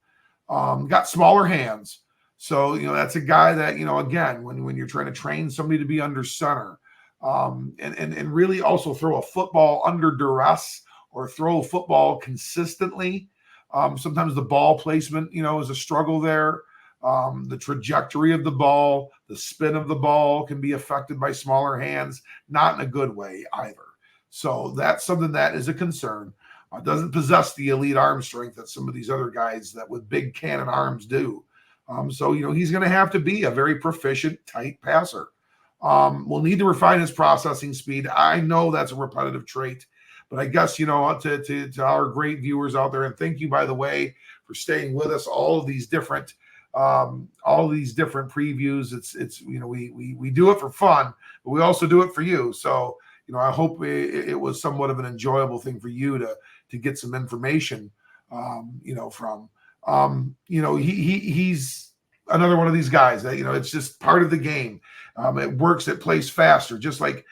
Got smaller hands. So, that's a guy that, again, when you're trying to train somebody to be under center and really also throw a football under duress or throw a football consistently. Sometimes the ball placement, is a struggle there. The trajectory of the ball, the spin of the ball can be affected by smaller hands, not in a good way either. So that's something that is a concern. Doesn't possess the elite arm strength that some of these other guys that with big cannon arms do. So he's going to have to be a very proficient, tight passer. We'll need to refine his processing speed. I know that's a repetitive trait, but I guess, to our great viewers out there, and thank you, by the way, for staying with us, all of these different previews. It's we do it for fun, but we also do it for you. So, I hope it was somewhat of an enjoyable thing for you to get some information, from. He's another one of these guys that, it's just part of the game. It works. It plays faster, just like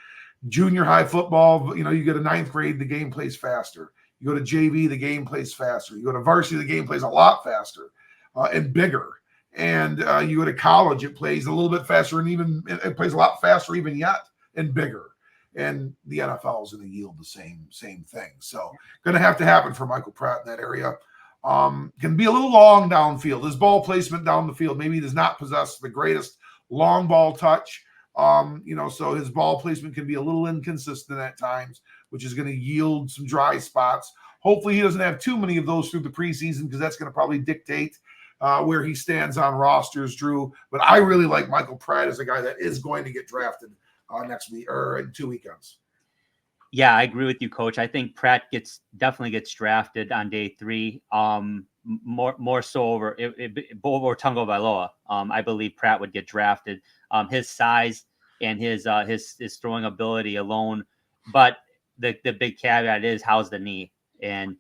junior high football. You go to 9th grade, the game plays faster. You go to JV, the game plays faster. You go to varsity, the game plays a lot faster and bigger. And you go to college, it plays a little bit faster and even it plays a lot faster even yet and bigger. And the NFL is going to yield the same thing. So going to have to happen for Michael Pratt in that area. Can be a little long downfield. His ball placement down the field maybe does not possess the greatest long ball touch. So his ball placement can be a little inconsistent at times, which is going to yield some dry spots. Hopefully he doesn't have too many of those through the preseason because that's going to probably dictate where he stands on rosters, Drew. But I really like Michael Pratt as a guy that is going to get drafted next week or in 2 weekends. Yeah, I agree with you, Coach. I think Pratt definitely gets drafted on day 3. More so over Tagovailoa. I believe Pratt would get drafted. His size and his throwing ability alone. But the big caveat is, how's the knee? And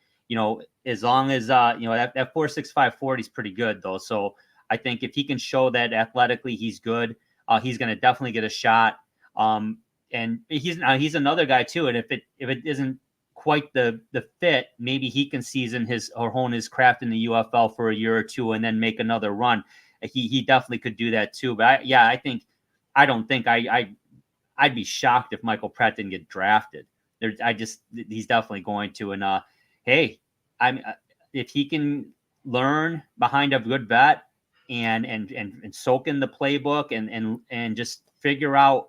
as long as that 4.65 40 is pretty good though. So I think if he can show that athletically he's good, he's going to definitely get a shot. And he's another guy too. And if it isn't quite the fit, maybe he can hone his craft in the UFL for a year or 2 and then make another run. He definitely could do that too. But I'd be shocked if Michael Pratt didn't get drafted. He's definitely going to. And hey, if he can learn behind a good vet and soak in the playbook and just figure out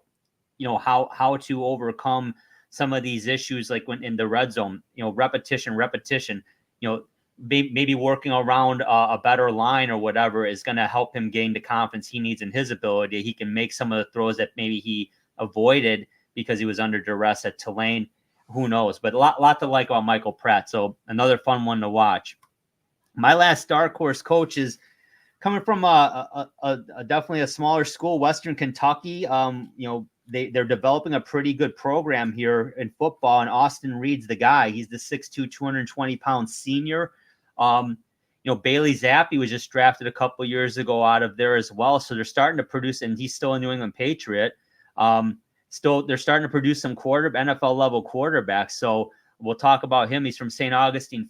how to overcome some of these issues, like when in the red zone, repetition, maybe working around a better line or whatever is going to help him gain the confidence he needs in his ability. He can make some of the throws that maybe he avoided because he was under duress at Tulane. Who knows? But a lot to like about Michael Pratt. So another fun one to watch. My last dark horse, Coach, is coming from definitely a smaller school, Western Kentucky. They're developing a pretty good program here in football, and Austin Reed's the guy. He's the 6'2", 220-pound senior. Bailey Zappi was just drafted a couple years ago out of there as well. So they're starting to produce, and he's still a New England Patriot. They're starting to produce some NFL level quarterbacks. So we'll talk about him. He's from St. Augustine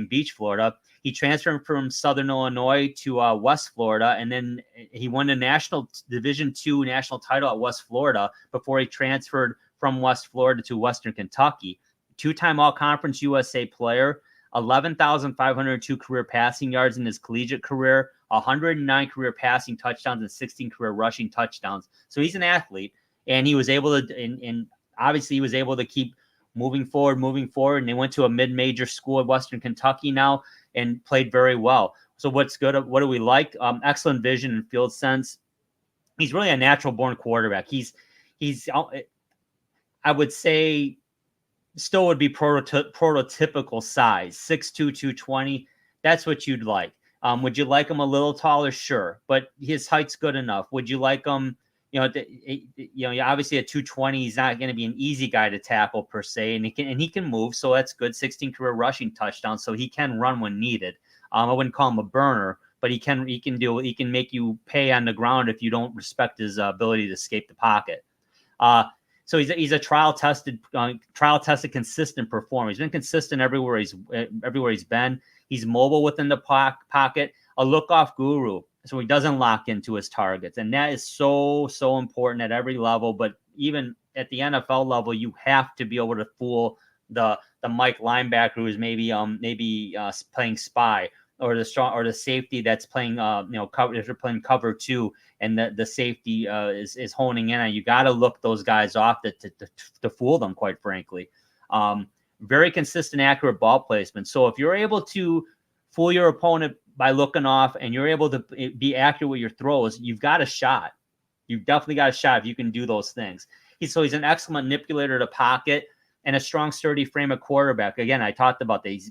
Beach, Florida. He transferred from Southern Illinois to West Florida, and then he won the Division II national title at West Florida before he transferred from West Florida to Western Kentucky. 2-time All-Conference USA player, 11,502 career passing yards in his collegiate career, 109 career passing touchdowns, and 16 career rushing touchdowns. So he's an athlete, and he was able to, and obviously he was able to keep moving forward. And they went to a mid-major school at Western Kentucky now and played very well. So what's good? What do we like? Excellent vision and field sense. He's really a natural born quarterback. He's I would say still would be prototypical size, 6'2", 220. That's what you'd like. Would you like him a little taller? Sure. But his height's good enough. Would you like him, obviously at 220, he's not going to be an easy guy to tackle per se, and he can move, so that's good. 16 career rushing touchdowns, so he can run when needed. I wouldn't call him a burner, but he can make you pay on the ground if you don't respect his ability to escape the pocket. So he's a trial tested, consistent performer. He's been consistent everywhere he's been. He's mobile within the pocket, a look off guru. So he doesn't lock into his targets. And that is so, so important at every level. But even at the NFL level, you have to be able to fool the Mike linebacker who's maybe playing spy, or the safety that's playing cover, if you're playing cover 2 and the safety is honing in on. You got to look those guys off to fool them, quite frankly. Very consistent, accurate ball placement. So if you're able to fool your opponent by looking off, and you're able to be accurate with your throws, you've got a shot. You've definitely got a shot if you can do those things. He's an excellent manipulator of the pocket and a strong, sturdy frame of quarterback. Again, I talked about that. He's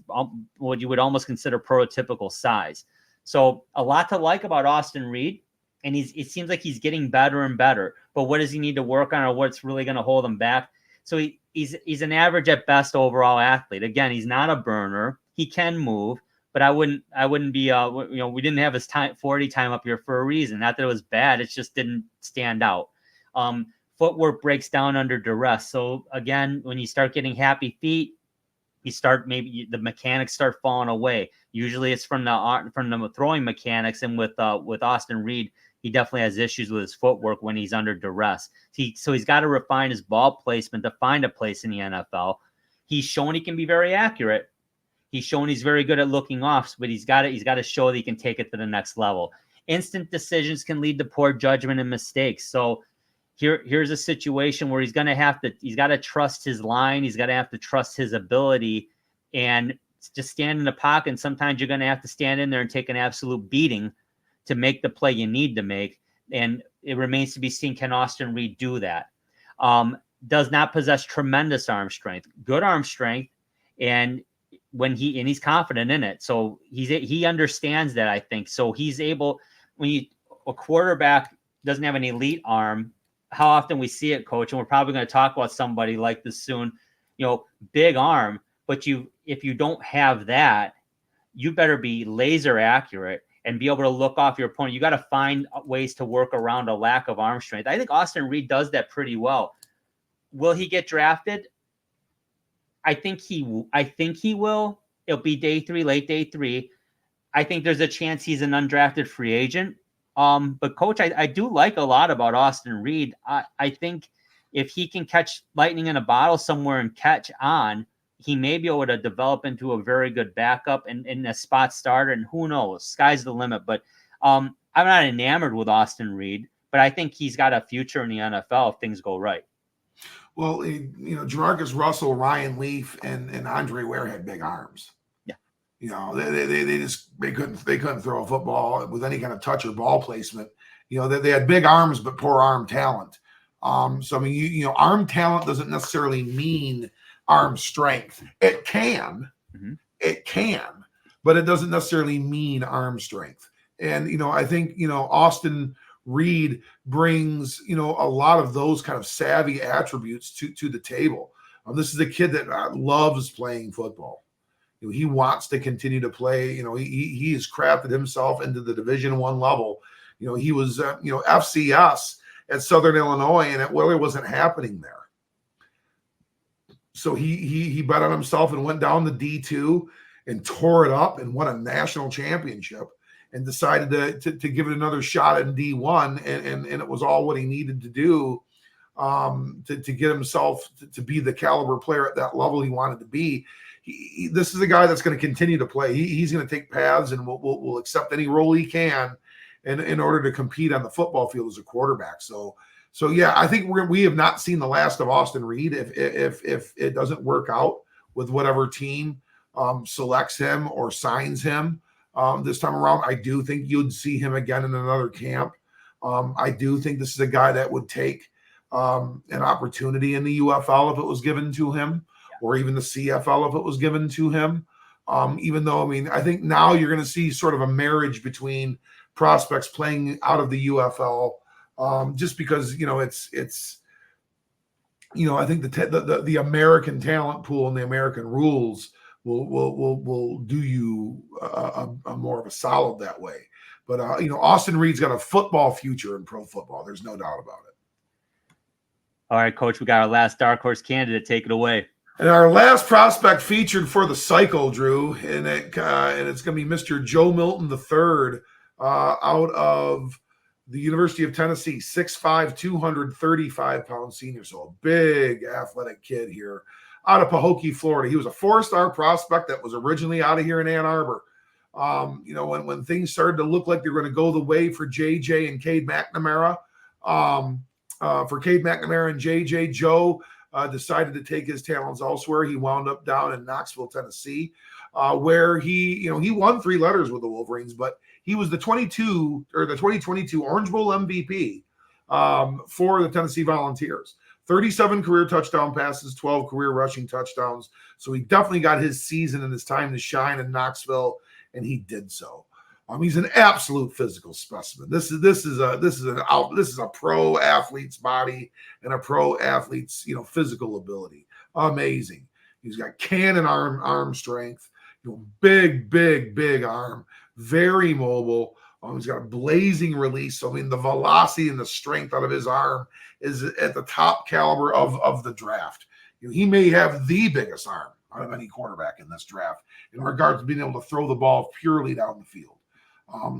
what you would almost consider prototypical size. So a lot to like about Austin Reed, and it seems like he's getting better and better. But what does he need to work on, or what's really going to hold him back? So he's an average at best overall athlete. Again, he's not a burner. He can move. But I wouldn't be, we didn't have his 40 time up here for a reason. Not that it was bad. It just didn't stand out. Footwork breaks down under duress. So again, when you start getting happy feet, maybe the mechanics start falling away. Usually it's from the throwing mechanics. And with Austin Reed, he definitely has issues with his footwork when he's under duress. So he's got to refine his ball placement to find a place in the NFL. He's shown he can be very accurate. He's shown he's very good at looking off, but he's got to show that he can take it to the next level. Instant decisions can lead to poor judgment and mistakes. So here's a situation where he's got to trust his line. He's got to have to trust his ability. And just stand in the pocket. And sometimes you're going to have to stand in there and take an absolute beating to make the play you need to make. And it remains to be seen, can Austin Reed do that? Does not possess tremendous arm strength, good arm strength. And he's confident in it. So he understands that, I think. So he's able, when a quarterback doesn't have an elite arm, how often we see it, Coach, and we're probably going to talk about somebody like this soon, big arm, but if you don't have that, you better be laser accurate and be able to look off your opponent. You got to find ways to work around a lack of arm strength. I think Austin Reed does that pretty well. Will he get drafted? I think he will. It'll be late day 3. I think there's a chance he's an undrafted free agent. But Coach, I do like a lot about Austin Reed. I think if he can catch lightning in a bottle somewhere and catch on, he may be able to develop into a very good backup and a spot starter. And who knows, sky's the limit. But I'm not enamored with Austin Reed, but I think he's got a future in the NFL if things go right. Well, Jamarcus Russell, Ryan Leaf, and Andre Ware had big arms. Yeah. They couldn't throw a football with any kind of touch or ball placement. They had big arms but poor arm talent. So I mean, arm talent doesn't necessarily mean arm strength. It can, but it doesn't necessarily mean arm strength. And I think Austin Reed brings a lot of those kind of savvy attributes to the table. This is a kid that loves playing football. He wants to continue to play. He has crafted himself into the Division I level. He was FCS at Southern Illinois, and it really wasn't happening there. So he bet on himself and went down the D2 and tore it up and won a national championship, and decided to give it another shot in D1, and it was all what he needed to do to get himself to be the caliber player at that level he wanted to be. This is a guy that's going to continue to play. He's going to take paths and will accept any role he can in order to compete on the football field as a quarterback. So yeah, I think we have not seen the last of Austin Reed if it doesn't work out with whatever team selects him or signs him this time around. I do think you'd see him again in another camp. I do think this is a guy that would take an opportunity in the UFL if it was given to him, or even the CFL if it was given to him. Even though, I think now you're going to see sort of a marriage between prospects playing out of the UFL, just because, it's I think the American talent pool and the American rules will do you a more of a solid that way. But, Austin Reed's got a football future in pro football. There's no doubt about it. All right, Coach, we got our last dark horse candidate. Take it away. And our last prospect featured for the cycle, Drew, and it's going to be Mr. Joe Milton III out of the University of Tennessee, 6'5", 235-pound senior. So a big athletic kid here out of Pahokee, Florida. He was a 4-star prospect that was originally out of here in Ann Arbor. When things started to look like they were going to go the way for JJ and Cade McNamara, for Cade McNamara and JJ, Joe decided to take his talents elsewhere. He wound up down in Knoxville, Tennessee, where he won 3 letters with the Wolverines, but he was the 2022 Orange Bowl MVP for the Tennessee Volunteers. 37 career touchdown passes, 12 career rushing touchdowns. So he definitely got his season and his time to shine in Knoxville, and he did so. He's an absolute physical specimen. This is a pro athlete's body and a pro athlete's physical ability. Amazing. He's got cannon arm strength. Big arm. Very mobile. He's got a blazing release. So, the velocity and the strength out of his arm is at the top caliber of the draft. He may have the biggest arm out of any quarterback in this draft in regards to being able to throw the ball purely down the field.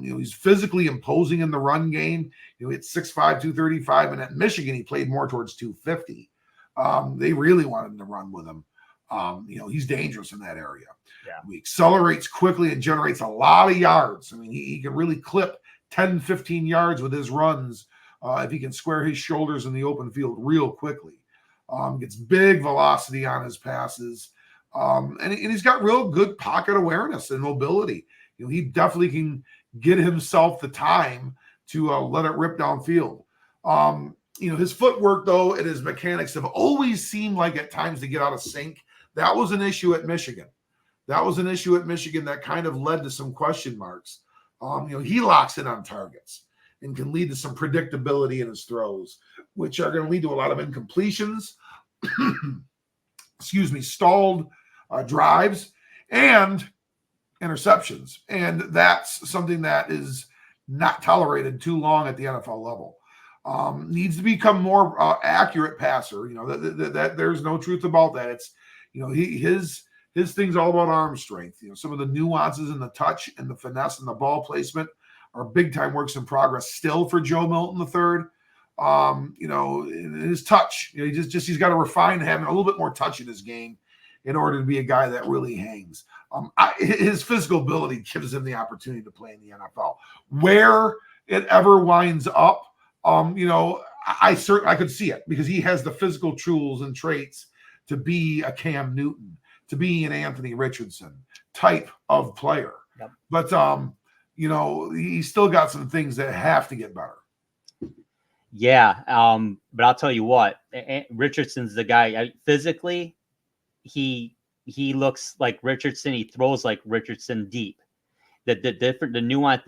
He's physically imposing in the run game. It's 6'5", 235, and at Michigan, he played more towards 250. They really wanted him to run with him. He's dangerous in that area. Yeah. He accelerates quickly and generates a lot of yards. He can really clip 10, 15 yards with his runs if he can square his shoulders in the open field real quickly. Gets big velocity on his passes. And he's got real good pocket awareness and mobility. He definitely can get himself the time to let it rip downfield. His footwork, though, and his mechanics have always seemed like at times to get out of sync. That was an issue at Michigan. That kind of led to some question marks. He locks in on targets and can lead to some predictability in his throws, which are going to lead to a lot of incompletions, stalled drives, and interceptions. And that's something that is not tolerated too long at the NFL level. Needs to become more accurate passer. That there's no truth about that. It's, his thing's all about arm strength. Some of the nuances in the touch and the finesse and the ball placement are big time works in progress still for Joe Milton III. His touch, he's got to refine having a little bit more touch in his game in order to be a guy that really hangs. His physical ability gives him the opportunity to play in the NFL. Where it ever winds up, I could see it because he has the physical tools and traits to be a Cam Newton, to be an Anthony Richardson type of player. Yep. But, he's still got some things that have to get better. Yeah. But I'll tell you what, Richardson's the guy. Physically, he looks like Richardson. He throws like Richardson deep. The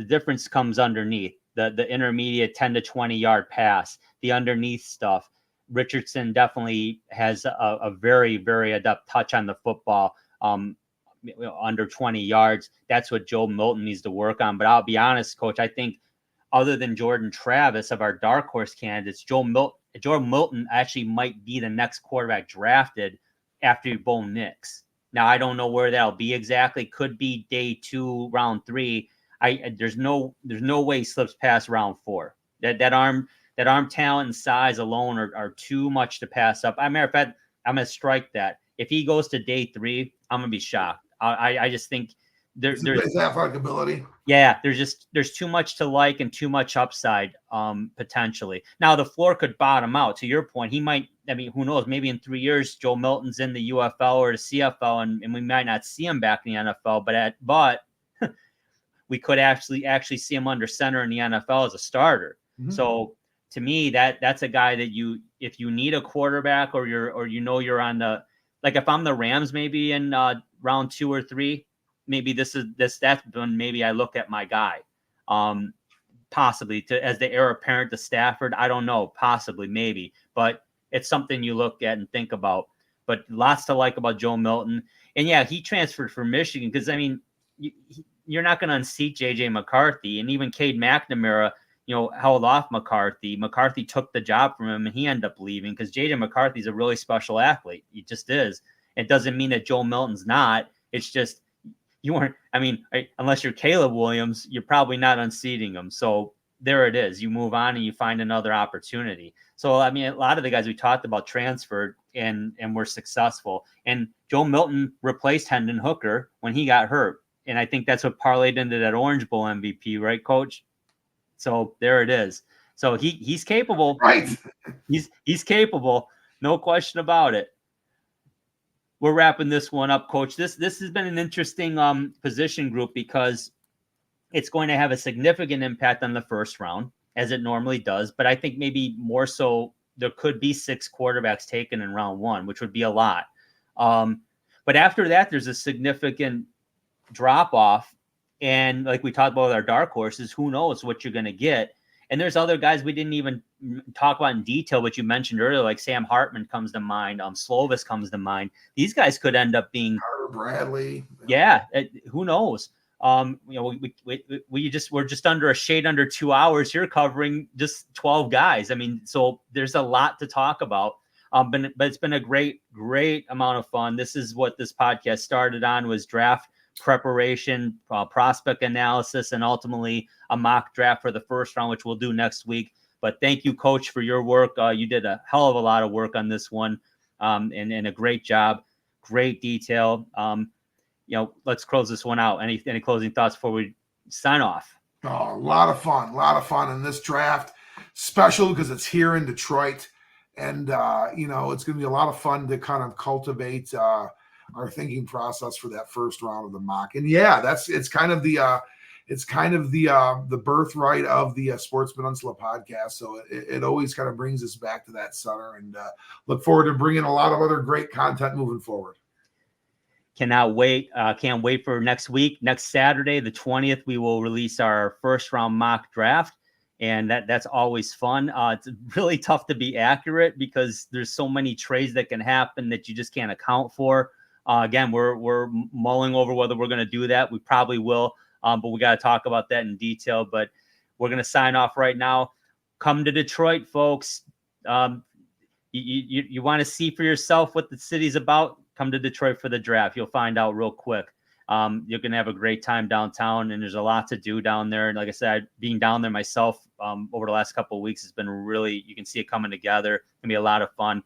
difference comes underneath the intermediate 10 to 20 yard pass, the underneath stuff. Richardson definitely has a very, very adept touch on the football. Under 20 yards. That's what Joe Milton needs to work on. But I'll be honest, Coach, I think other than Jordan Travis of our dark horse candidates, Joe Milton actually might be the next quarterback drafted after Bo Nix. Now, I don't know where that'll be exactly. Could be day 2, round 3. There's no way he slips past round 4. That arm talent and size alone are too much to pass up. As a matter of fact, I'm going to strike that. If he goes to day 3, I'm going to be shocked. I just think there's athletic ability. Yeah, there's too much to like and too much upside potentially. Now the floor could bottom out. To your point, he might. I mean, who knows? Maybe in 3 years, Joe Milton's in the UFL or the CFL, and we might not see him back in the NFL. But we could actually see him under center in the NFL as a starter. Mm-hmm. So to me, that's a guy that if you need a quarterback or you're on the, like if I'm the Rams maybe in round 2 or 3, maybe that's when maybe I look at my guy, possibly as the heir apparent to Stafford. I don't know, possibly, maybe, but it's something you look at and think about. But lots to like about Joe Milton, and yeah, he transferred from Michigan because I mean, you're not going to unseat JJ McCarthy, and even Cade McNamara, held off McCarthy. McCarthy took the job from him, and he ended up leaving because JJ McCarthy's a really special athlete. He just is. It doesn't mean that Joe Milton's not. It's just unless you're Caleb Williams, you're probably not unseating him. So there it is. You move on and you find another opportunity. So, I mean, a lot of the guys we talked about transferred and were successful. And Joe Milton replaced Hendon Hooker when he got hurt. And I think that's what parlayed into that Orange Bowl MVP, right, Coach? So there it is. So he's capable. Right. He's capable. No question about it. We're wrapping this one up, Coach. This has been an interesting position group because it's going to have a significant impact on the first round, as it normally does. But I think maybe more so there could be 6 quarterbacks taken in round 1, which would be a lot. But after that, there's a significant drop-off. And like we talked about with our dark horses, who knows what you're going to get. And there's other guys we didn't even talk about in detail, but you mentioned earlier, like Sam Hartman comes to mind. Slovis comes to mind. These guys could end up being Carter Bradley. Yeah, who knows? We're just under a shade under 2 hours here, covering just 12 guys. I mean, so there's a lot to talk about. But it's been a great amount of fun. This is what this podcast started on, was draft preparation, prospect analysis, and ultimately a mock draft for the first round, which we'll do next week. But thank you, Coach, for your work. You did a hell of a lot of work on this one, and a great job, great detail. Let's close this one out. Any closing thoughts before we sign off? Oh, a lot of fun in this draft, special because it's here in Detroit, and it's going to be a lot of fun to kind of cultivate our thinking process for that first round of the mock. And yeah, it's kind of the birthright of the Sports Peninsula podcast. So it always kind of brings us back to that center, and look forward to bringing a lot of other great content moving forward. Cannot wait. Can't wait for next week. Next Saturday, the 20th, we will release our first round mock draft. And that's always fun. It's really tough to be accurate because there's so many trades that can happen that you just can't account for. Again, we're mulling over whether we're going to do that. We probably will, but we got to talk about that in detail. But we're going to sign off right now. Come to Detroit, folks. You want to see for yourself what the city's about? Come to Detroit for the draft. You'll find out real quick. You're going to have a great time downtown, and there's a lot to do down there. And like I said, being down there myself over the last couple of weeks has been really, you can see it coming together. It's going to be a lot of fun.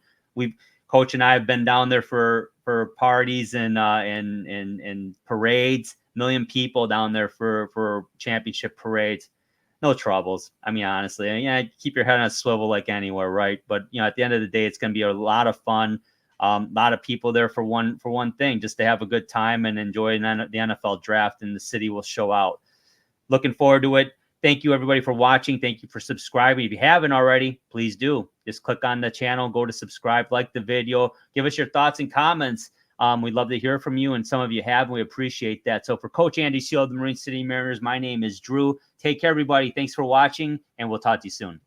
Coach and I have been down there for parties and parades, million people down there for championship parades. No troubles. I mean, honestly, yeah, keep your head on a swivel like anywhere, right? But, at the end of the day, it's going to be a lot of fun. A lot of people there for one thing, just to have a good time and enjoy the NFL draft, and the city will show out. Looking forward to it. Thank you, everybody, for watching. Thank you for subscribing. If you haven't already, please do. Just click on the channel, go to subscribe, like the video, give us your thoughts and comments. We'd love to hear from you, and some of you have, and we appreciate that. So for Coach Andy Seal of the Marine City Mariners, my name is Drew. Take care, everybody. Thanks for watching, and we'll talk to you soon.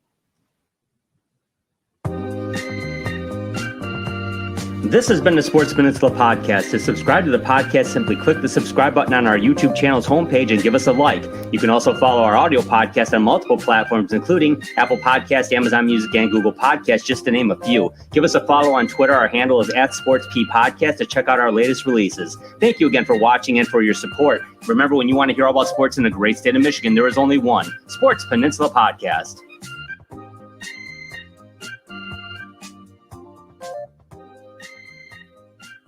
This has been the Sports Peninsula Podcast. To subscribe to the podcast, simply click the subscribe button on our YouTube channel's homepage and give us a like. You can also follow our audio podcast on multiple platforms, including Apple Podcasts, Amazon Music, and Google Podcasts, just to name a few. Give us a follow on Twitter. Our handle is @SportsPPodcast to check out our latest releases. Thank you again for watching and for your support. Remember, when you want to hear all about sports in the great state of Michigan, there is only one Sports Peninsula Podcast.